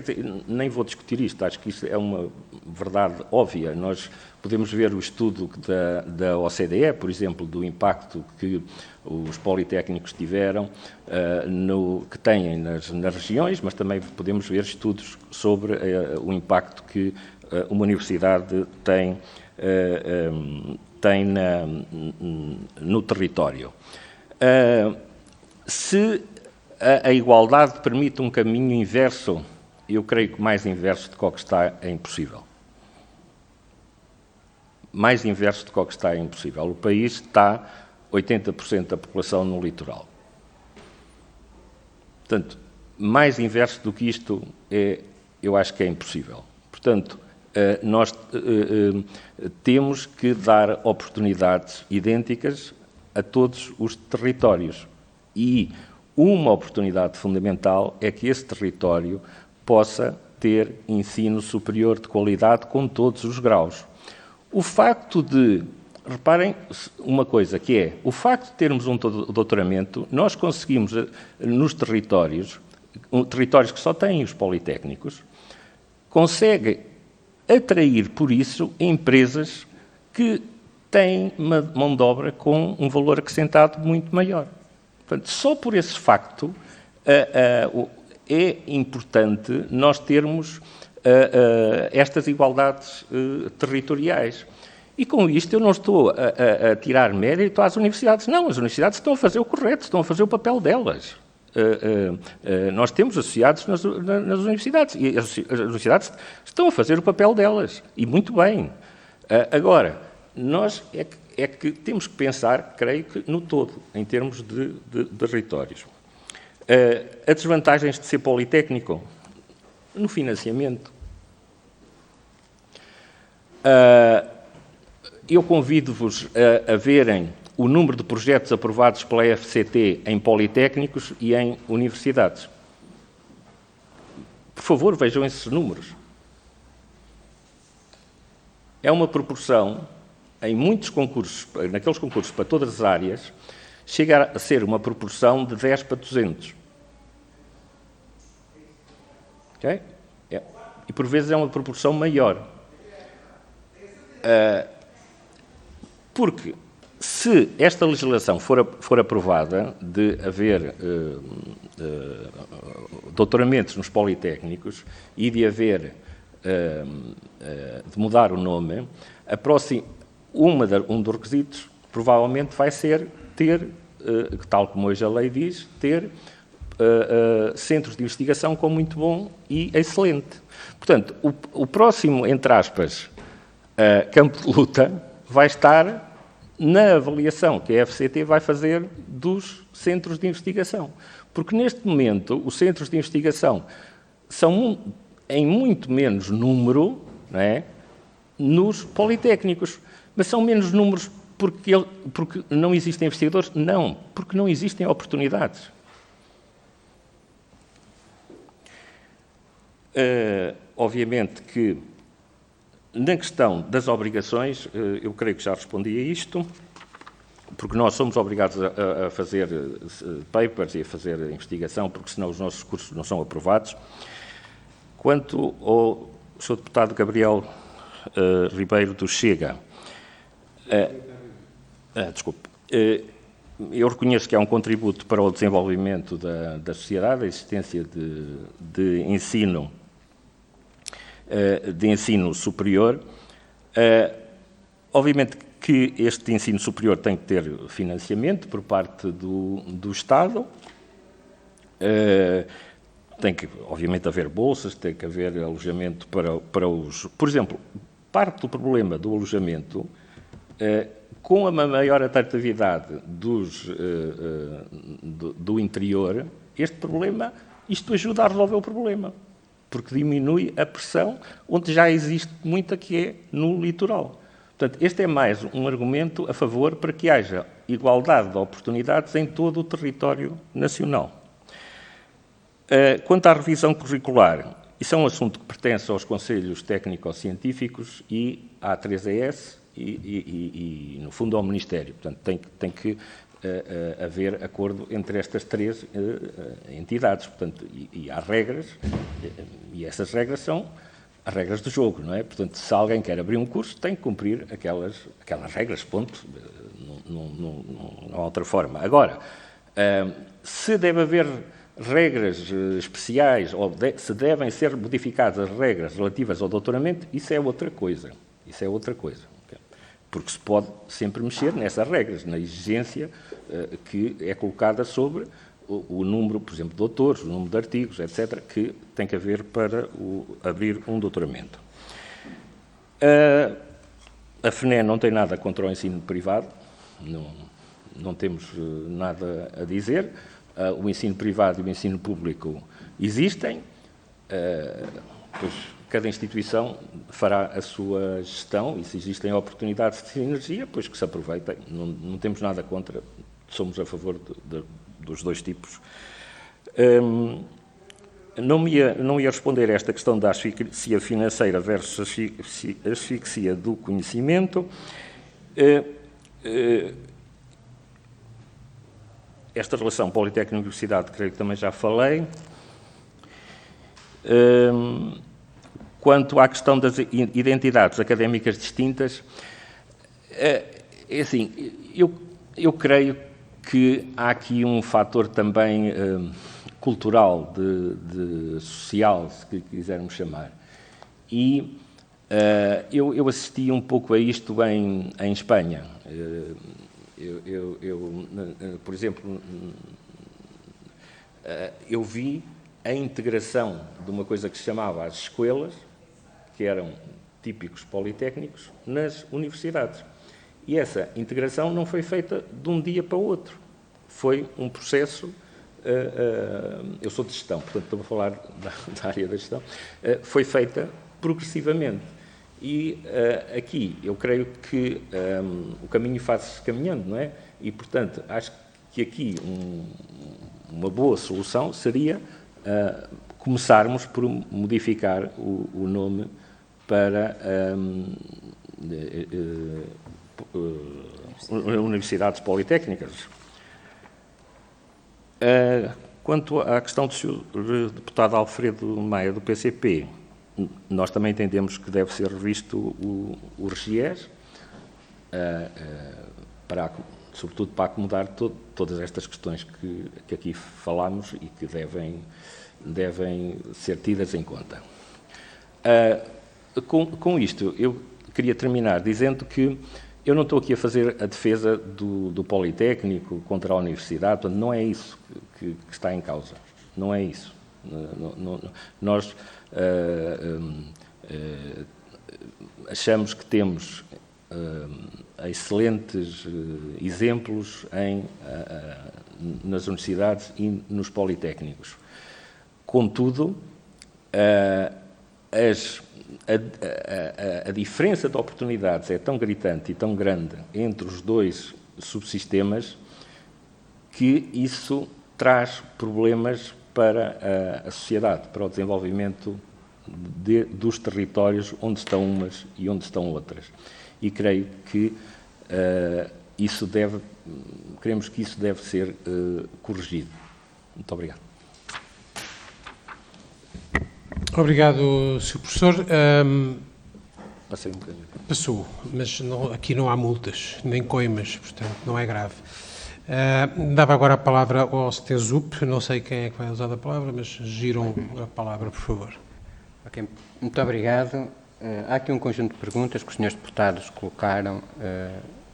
dizer, nem vou discutir isto, acho que isso é uma verdade óbvia. Nós podemos ver o estudo da OCDE, por exemplo, do impacto que os politécnicos tiveram, que têm nas regiões, mas também podemos ver estudos sobre o impacto que uma universidade tem no território. Se a igualdade permite um caminho inverso, eu creio que mais inverso do que o que está é impossível. Mais inverso do que o que está é impossível. O país está 80% da população no litoral. Portanto, mais inverso do que isto eu acho que é impossível. Portanto, nós temos que dar oportunidades idênticas a todos os territórios e uma oportunidade fundamental é que esse território possa ter ensino superior de qualidade com todos os graus. O facto de, reparem uma coisa, que é, o facto de termos um doutoramento, nós conseguimos nos territórios que só têm os politécnicos, consegue atrair, por isso, empresas que têm uma mão de obra com um valor acrescentado muito maior. Portanto, só por esse facto é importante nós termos estas igualdades territoriais. E com isto eu não estou a tirar mérito às universidades. Não, as universidades estão a fazer o correto, estão a fazer o papel delas. Nós temos associados nas universidades e as universidades estão a fazer o papel delas, e muito bem. Agora, nós é que temos que pensar, creio que, no todo, em termos de territórios. As desvantagens de ser politécnico no financiamento. Eu convido-vos a verem o número de projetos aprovados pela FCT em politécnicos e em universidades. Por favor, vejam esses números. É uma proporção, em muitos concursos, naqueles concursos para todas as áreas, chega a ser uma proporção de 10 para 200. Okay? E por vezes é uma proporção maior. Porque se esta legislação for aprovada de haver doutoramentos nos politécnicos e de haver de mudar o nome, um dos requisitos provavelmente vai ser ter, tal como hoje a lei diz, ter centros de investigação com muito bom e excelente. Portanto, o próximo, entre aspas, campo de luta vai estar na avaliação que a FCT vai fazer dos centros de investigação. Porque, neste momento, os centros de investigação são em muito menos número, não é, nos politécnicos. Mas são menos números porque não existem investigadores? Não, porque não existem oportunidades. Obviamente que, na questão das obrigações, eu creio que já respondi a isto, porque nós somos obrigados a fazer papers e a fazer investigação, porque senão os nossos cursos não são aprovados. Quanto ao Sr. Deputado Gabriel Ribeiro do Chega, desculpe, eu reconheço que há um contributo para o desenvolvimento da sociedade, a existência de ensino superior. Obviamente que este ensino superior tem que ter financiamento por parte do Estado, tem que, obviamente, haver bolsas, tem que haver alojamento para os... Por exemplo, parte do problema do alojamento, com a maior atratividade do interior, isto ajuda a resolver o problema, porque diminui a pressão onde já existe muita, que é no litoral. Portanto, este é mais um argumento a favor para que haja igualdade de oportunidades em todo o território nacional. Quanto à revisão curricular, isso é um assunto que pertence aos conselhos técnico-científicos e à 3ES e, no fundo, ao Ministério. Portanto, tem que haver acordo entre estas três entidades. Portanto, e há regras, e essas regras são as regras do jogo, não é? Portanto, se alguém quer abrir um curso, tem que cumprir aquelas regras, ponto. Não há outra forma. Agora, se deve haver regras especiais, ou se devem ser modificadas as regras relativas ao doutoramento, isso é outra coisa. Isso é outra coisa. Porque se pode sempre mexer nessas regras, na exigência que é colocada sobre o número, por exemplo, de doutores, o número de artigos, etc., que tem que haver para abrir um doutoramento. A FNE não tem nada contra o ensino privado, não temos nada a dizer. O ensino privado e o ensino público existem, pois cada instituição fará a sua gestão, e se existem oportunidades de sinergia, pois que se aproveitem. Não temos nada contra, somos a favor dos dois tipos. Não ia responder a esta questão da asfixia financeira versus a asfixia do conhecimento. Esta relação Politécnico-Universidade, creio que também já falei. Quanto à questão das identidades académicas distintas, é assim, eu creio que há aqui um fator também cultural, social, se quisermos chamar. E eu assisti um pouco a isto em Espanha. Por exemplo, eu vi a integração de uma coisa que se chamava as escolas, que eram típicos politécnicos, nas universidades. E essa integração não foi feita de um dia para o outro. Foi um processo... eu sou de gestão, portanto estou a falar da área da gestão. Foi feita progressivamente. E aqui eu creio que o caminho faz-se caminhando, não é? E, portanto, acho que aqui uma boa solução seria começarmos por modificar o nome para universidades politécnicas. Quanto à questão do Sr. Deputado Alfredo Maia, do PCP, nós também entendemos que deve ser revisto o RGES, sobretudo para acomodar todas estas questões que aqui falámos e que devem ser tidas em conta. Com isto, eu queria terminar dizendo que eu não estou aqui a fazer a defesa do Politécnico contra a Universidade, portanto, não é isso que está em causa. Não é isso. Nós achamos que temos excelentes exemplos nas universidades e nos politécnicos. Contudo, a diferença de oportunidades é tão gritante e tão grande entre os dois subsistemas que isso traz problemas para a sociedade, para o desenvolvimento dos territórios onde estão umas e onde estão outras. E creio que queremos que isso deve ser corrigido. Muito obrigado.
Obrigado, Sr. Professor.
Passei um bocadinho.
Passou, mas aqui não há multas, nem coimas, portanto, não é grave. Dava agora a palavra ao STESUP, não sei quem é que vai usar a palavra, mas giram a palavra, por favor.
Ok, muito obrigado. Há aqui um conjunto de perguntas que os senhores deputados colocaram,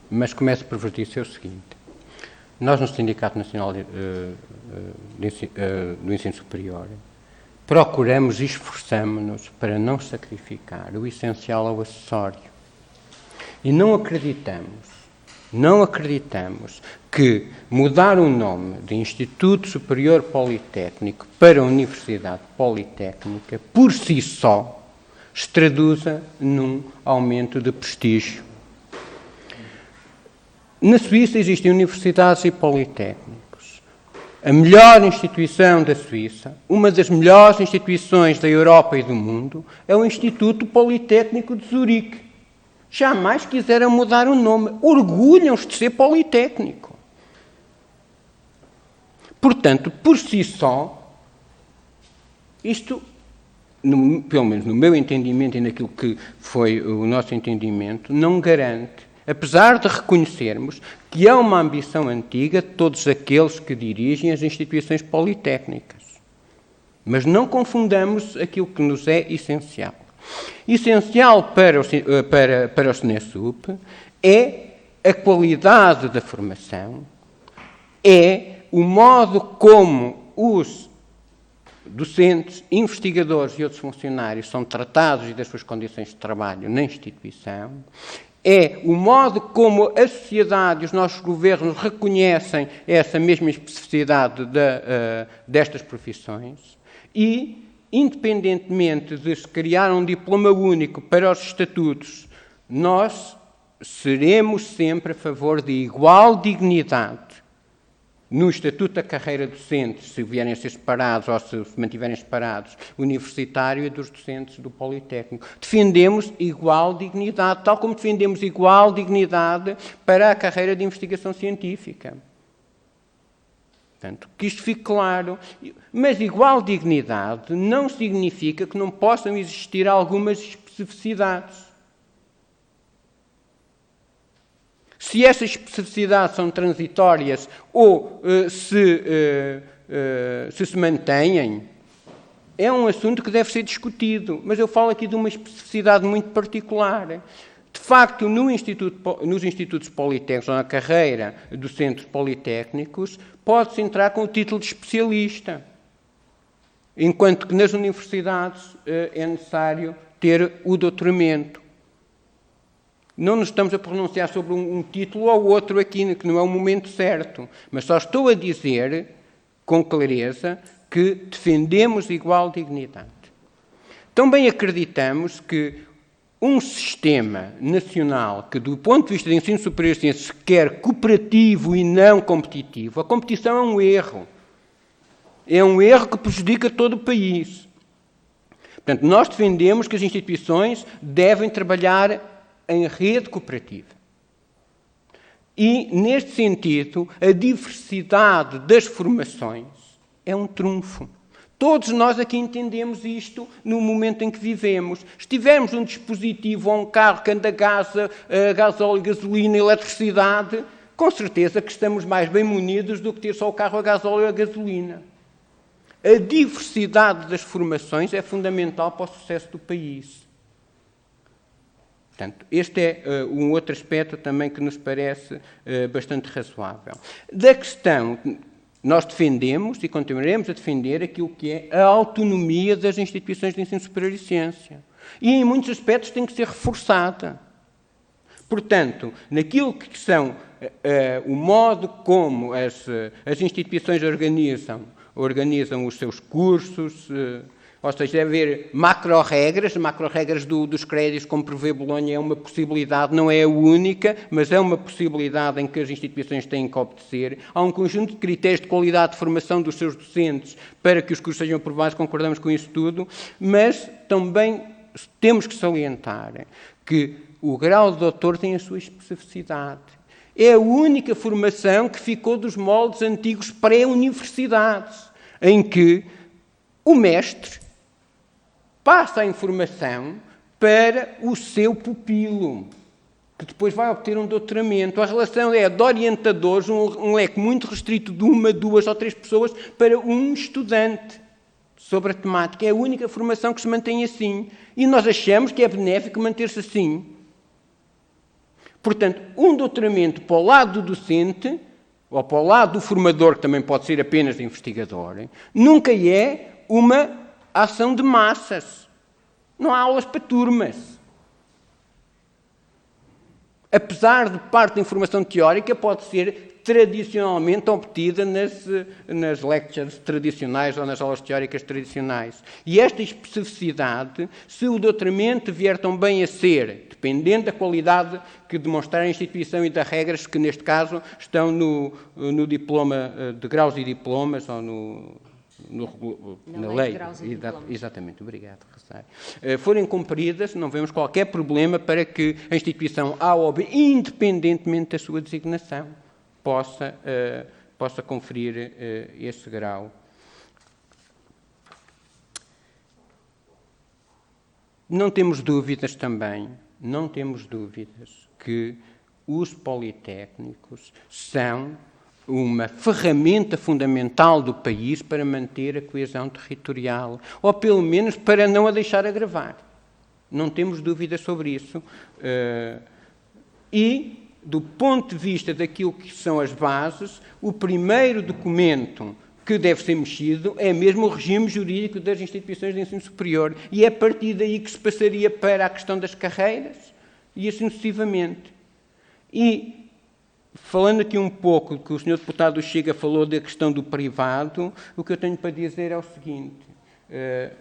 mas começo por vos dizer o seguinte. Nós, no Sindicato Nacional do Ensino Superior, procuramos e esforçamo-nos para não sacrificar o essencial ao acessório. E não acreditamos que mudar o nome de Instituto Superior Politécnico para Universidade Politécnica, por si só, se traduza num aumento de prestígio. Na Suíça existem universidades e politécnicos. A melhor instituição da Suíça, uma das melhores instituições da Europa e do mundo, é o Instituto Politécnico de Zurique. Jamais quiseram mudar o nome. Orgulham-se de ser politécnico. Portanto, por si só, isto, pelo menos no meu entendimento e naquilo que foi o nosso entendimento, não garante, apesar de reconhecermos que é uma ambição antiga de todos aqueles que dirigem as instituições politécnicas. Mas não confundamos aquilo que nos é essencial. Essencial para o SNESUP é a qualidade da formação, é o modo como os docentes, investigadores e outros funcionários são tratados e das suas condições de trabalho na instituição, é o modo como a sociedade e os nossos governos reconhecem essa mesma especificidade destas profissões e, independentemente de se criar um diploma único para os estatutos, nós seremos sempre a favor de igual dignidade no Estatuto da Carreira Docente, se vierem a ser separados ou se mantiverem separados, universitário e dos docentes do Politécnico. Defendemos igual dignidade, tal como defendemos igual dignidade para a carreira de investigação científica. Portanto, que isto fique claro. Mas igual dignidade não significa que não possam existir algumas especificidades. Se essas especificidades são transitórias ou se mantêm, é um assunto que deve ser discutido. Mas eu falo aqui de uma especificidade muito particular. De facto, nos institutos politécnicos, ou na carreira dos centros politécnicos, pode-se entrar com o título de especialista, enquanto que nas universidades é necessário ter o doutoramento. Não nos estamos a pronunciar sobre um título ou outro aqui, que não é o momento certo, mas só estou a dizer, com clareza, que defendemos igual dignidade. Também acreditamos que um sistema nacional que, do ponto de vista de ensino superior, se quer cooperativo e não competitivo, a competição é um erro. É um erro que prejudica todo o país. Portanto, nós defendemos que as instituições devem trabalhar em rede cooperativa. E, neste sentido, a diversidade das formações é um trunfo. Todos nós aqui entendemos isto no momento em que vivemos. Se tivermos um dispositivo ou um carro que anda a gasóleo, gasolina, eletricidade, com certeza que estamos mais bem munidos do que ter só o carro a gasóleo e a gasolina. A diversidade das formações é fundamental para o sucesso do país. Portanto, este é um outro aspecto também que nos parece bastante razoável. Da questão, nós defendemos e continuaremos a defender aquilo que é a autonomia das instituições de ensino superior e ciência. E, em muitos aspectos, tem que ser reforçada. Portanto, naquilo que são o modo como as instituições organizam os seus cursos, ou seja, deve haver macro-regras dos créditos, como prevê Bolonha, é uma possibilidade, não é a única, mas é uma possibilidade em que as instituições têm que obedecer. Há um conjunto de critérios de qualidade de formação dos seus docentes para que os cursos sejam aprovados, concordamos com isso tudo, mas também temos que salientar que o grau de doutor tem a sua especificidade. É a única formação que ficou dos moldes antigos pré-universidades, em que o mestre passa a informação para o seu pupilo, que depois vai obter um doutoramento. A relação é de orientadores, um leque muito restrito de 1, 2 ou 3 pessoas para um estudante sobre a temática. É a única formação que se mantém assim. E nós achamos que é benéfico manter-se assim. Portanto, um doutoramento para o lado do docente, ou para o lado do formador, que também pode ser apenas investigador, nunca é uma ação de massas. Não há aulas para turmas. Apesar de parte da informação teórica pode ser tradicionalmente obtida nas lectures tradicionais ou nas aulas teóricas tradicionais. E esta especificidade, se o doutoramento vier também a ser, dependendo da qualidade que demonstrar a instituição e das regras que, neste caso, estão no diploma de graus e diplomas ou na lei. Exatamente, obrigado, Rosário. Forem cumpridas, não vemos qualquer problema para que a instituição A ou B, independentemente da sua designação, possa conferir esse grau. Não temos dúvidas que os politécnicos são uma ferramenta fundamental do país para manter a coesão territorial, ou pelo menos para não a deixar agravar. Não temos dúvidas sobre isso. E, do ponto de vista daquilo que são as bases, o primeiro documento que deve ser mexido é mesmo o regime jurídico das instituições de ensino superior. E é a partir daí que se passaria para a questão das carreiras e assim sucessivamente. E, falando aqui um pouco, que o Sr. Deputado Chega falou da questão do privado, o que eu tenho para dizer é o seguinte: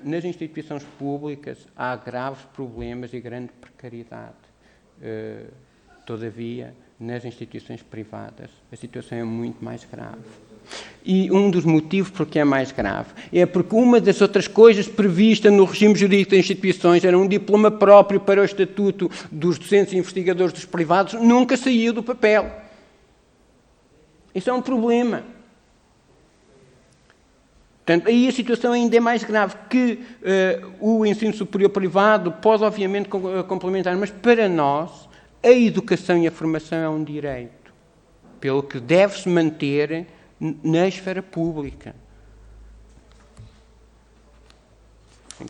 nas instituições públicas há graves problemas e grande precariedade. Todavia, nas instituições privadas, a situação é muito mais grave. E um dos motivos porque é mais grave é porque uma das outras coisas previstas no regime jurídico das instituições era um diploma próprio para o estatuto dos docentes e investigadores dos privados, nunca saiu do papel. Isso é um problema. Portanto, aí a situação ainda é mais grave, que o ensino superior privado pode, obviamente, complementar, mas para nós a educação e a formação é um direito, pelo que deve-se manter na esfera pública. Não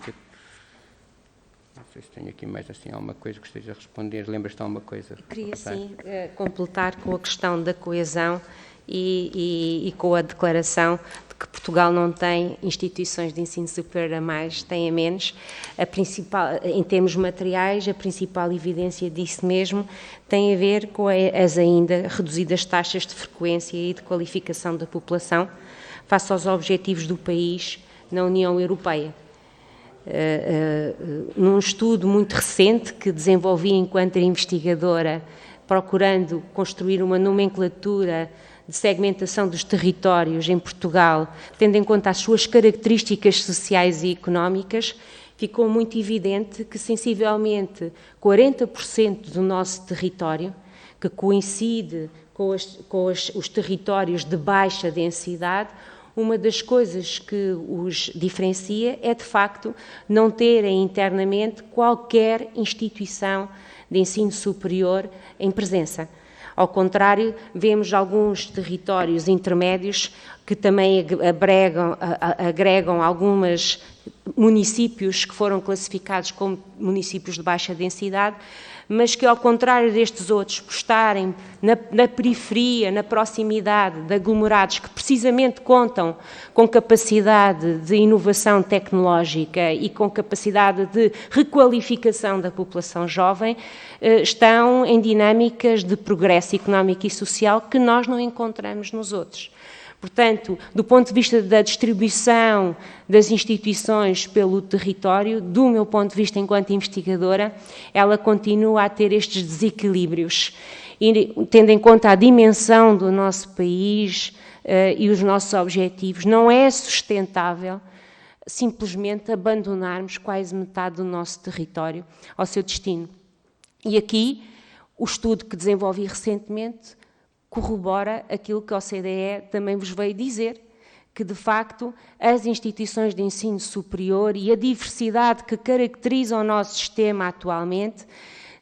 sei se tenho aqui mais assim alguma coisa que esteja a responder. Lembras-te de alguma coisa?
Queria, sim, completar com a questão da coesão e com a declaração de que Portugal não tem instituições de ensino superior a mais, tem a menos. A principal, em termos materiais, a principal evidência disso mesmo tem a ver com as ainda reduzidas taxas de frequência e de qualificação da população face aos objetivos do país na União Europeia. Num estudo muito recente que desenvolvi enquanto investigadora, procurando construir uma nomenclatura de segmentação dos territórios em Portugal, tendo em conta as suas características sociais e económicas, ficou muito evidente que sensivelmente 40% do nosso território, que coincide com os territórios de baixa densidade, uma das coisas que os diferencia é, de facto, não terem internamente qualquer instituição de ensino superior em presença. Ao contrário, vemos alguns territórios intermédios que também agregam alguns municípios que foram classificados como municípios de baixa densidade, mas que, ao contrário destes outros, por estarem na periferia, na proximidade de aglomerados que precisamente contam com capacidade de inovação tecnológica e com capacidade de requalificação da população jovem, estão em dinâmicas de progresso económico e social que nós não encontramos nos outros. Portanto, do ponto de vista da distribuição das instituições pelo território, do meu ponto de vista enquanto investigadora, ela continua a ter estes desequilíbrios. E, tendo em conta a dimensão do nosso país e os nossos objetivos, não é sustentável simplesmente abandonarmos quase metade do nosso território ao seu destino. E aqui, o estudo que desenvolvi recentemente corrobora aquilo que a OCDE também vos veio dizer, que, de facto, as instituições de ensino superior e a diversidade que caracteriza o nosso sistema atualmente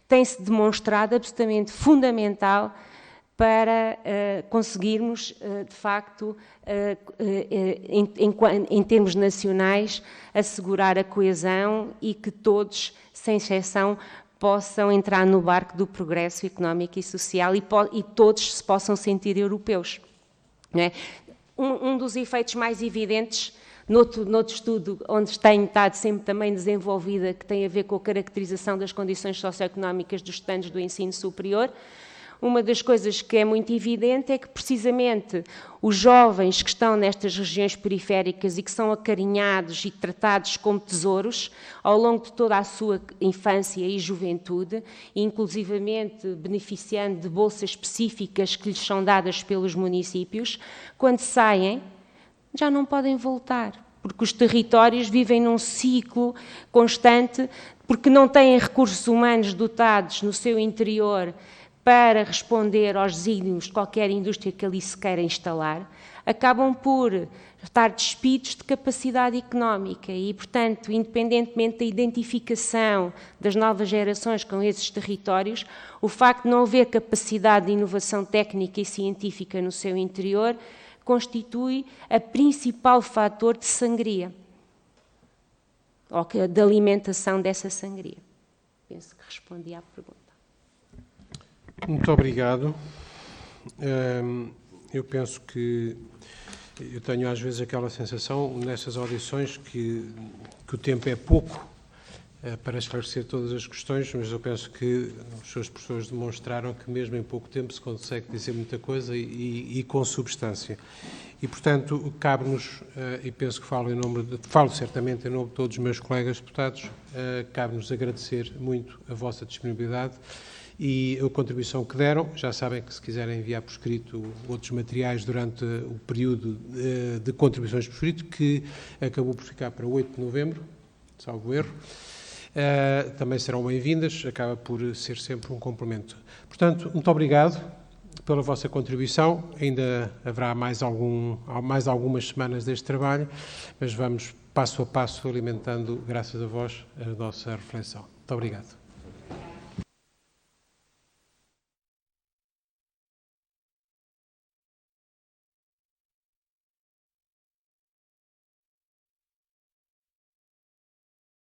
tem-se demonstrado absolutamente fundamental para conseguirmos, de facto, em termos nacionais, assegurar a coesão e que todos, sem exceção, possam entrar no barco do progresso económico e social e todos se possam sentir europeus. Não é? Um dos efeitos mais evidentes, noutro estudo onde tenho estado sempre também desenvolvida, que tem a ver com a caracterização das condições socioeconómicas dos estudantes do ensino superior, uma das coisas que é muito evidente é que, precisamente, os jovens que estão nestas regiões periféricas e que são acarinhados e tratados como tesouros ao longo de toda a sua infância e juventude, inclusivamente beneficiando de bolsas específicas que lhes são dadas pelos municípios, quando saem, já não podem voltar, porque os territórios vivem num ciclo constante, porque não têm recursos humanos dotados no seu interior para responder aos desígnios de qualquer indústria que ali se queira instalar, acabam por estar despidos de capacidade económica e, portanto, independentemente da identificação das novas gerações com esses territórios, o facto de não haver capacidade de inovação técnica e científica no seu interior constitui a principal fator de sangria, ou de alimentação dessa sangria. Penso que respondi à pergunta.
Muito obrigado. Eu penso que eu tenho às vezes aquela sensação nestas audições que o tempo é pouco para esclarecer todas as questões, mas eu penso que os seus professores demonstraram que mesmo em pouco tempo se consegue dizer muita coisa e com substância. E, portanto, cabe-nos, e penso que falo certamente em nome de todos os meus colegas deputados, cabe-nos agradecer muito a vossa disponibilidade e a contribuição que deram. Já sabem que, se quiserem enviar por escrito outros materiais durante o período de contribuições por escrito, que acabou por ficar para 8 de novembro, salvo erro, também serão bem-vindas, acaba por ser sempre um complemento. Portanto, muito obrigado pela vossa contribuição. Ainda haverá mais algumas semanas deste trabalho, mas vamos passo a passo alimentando, graças a vós, a nossa reflexão. Muito obrigado.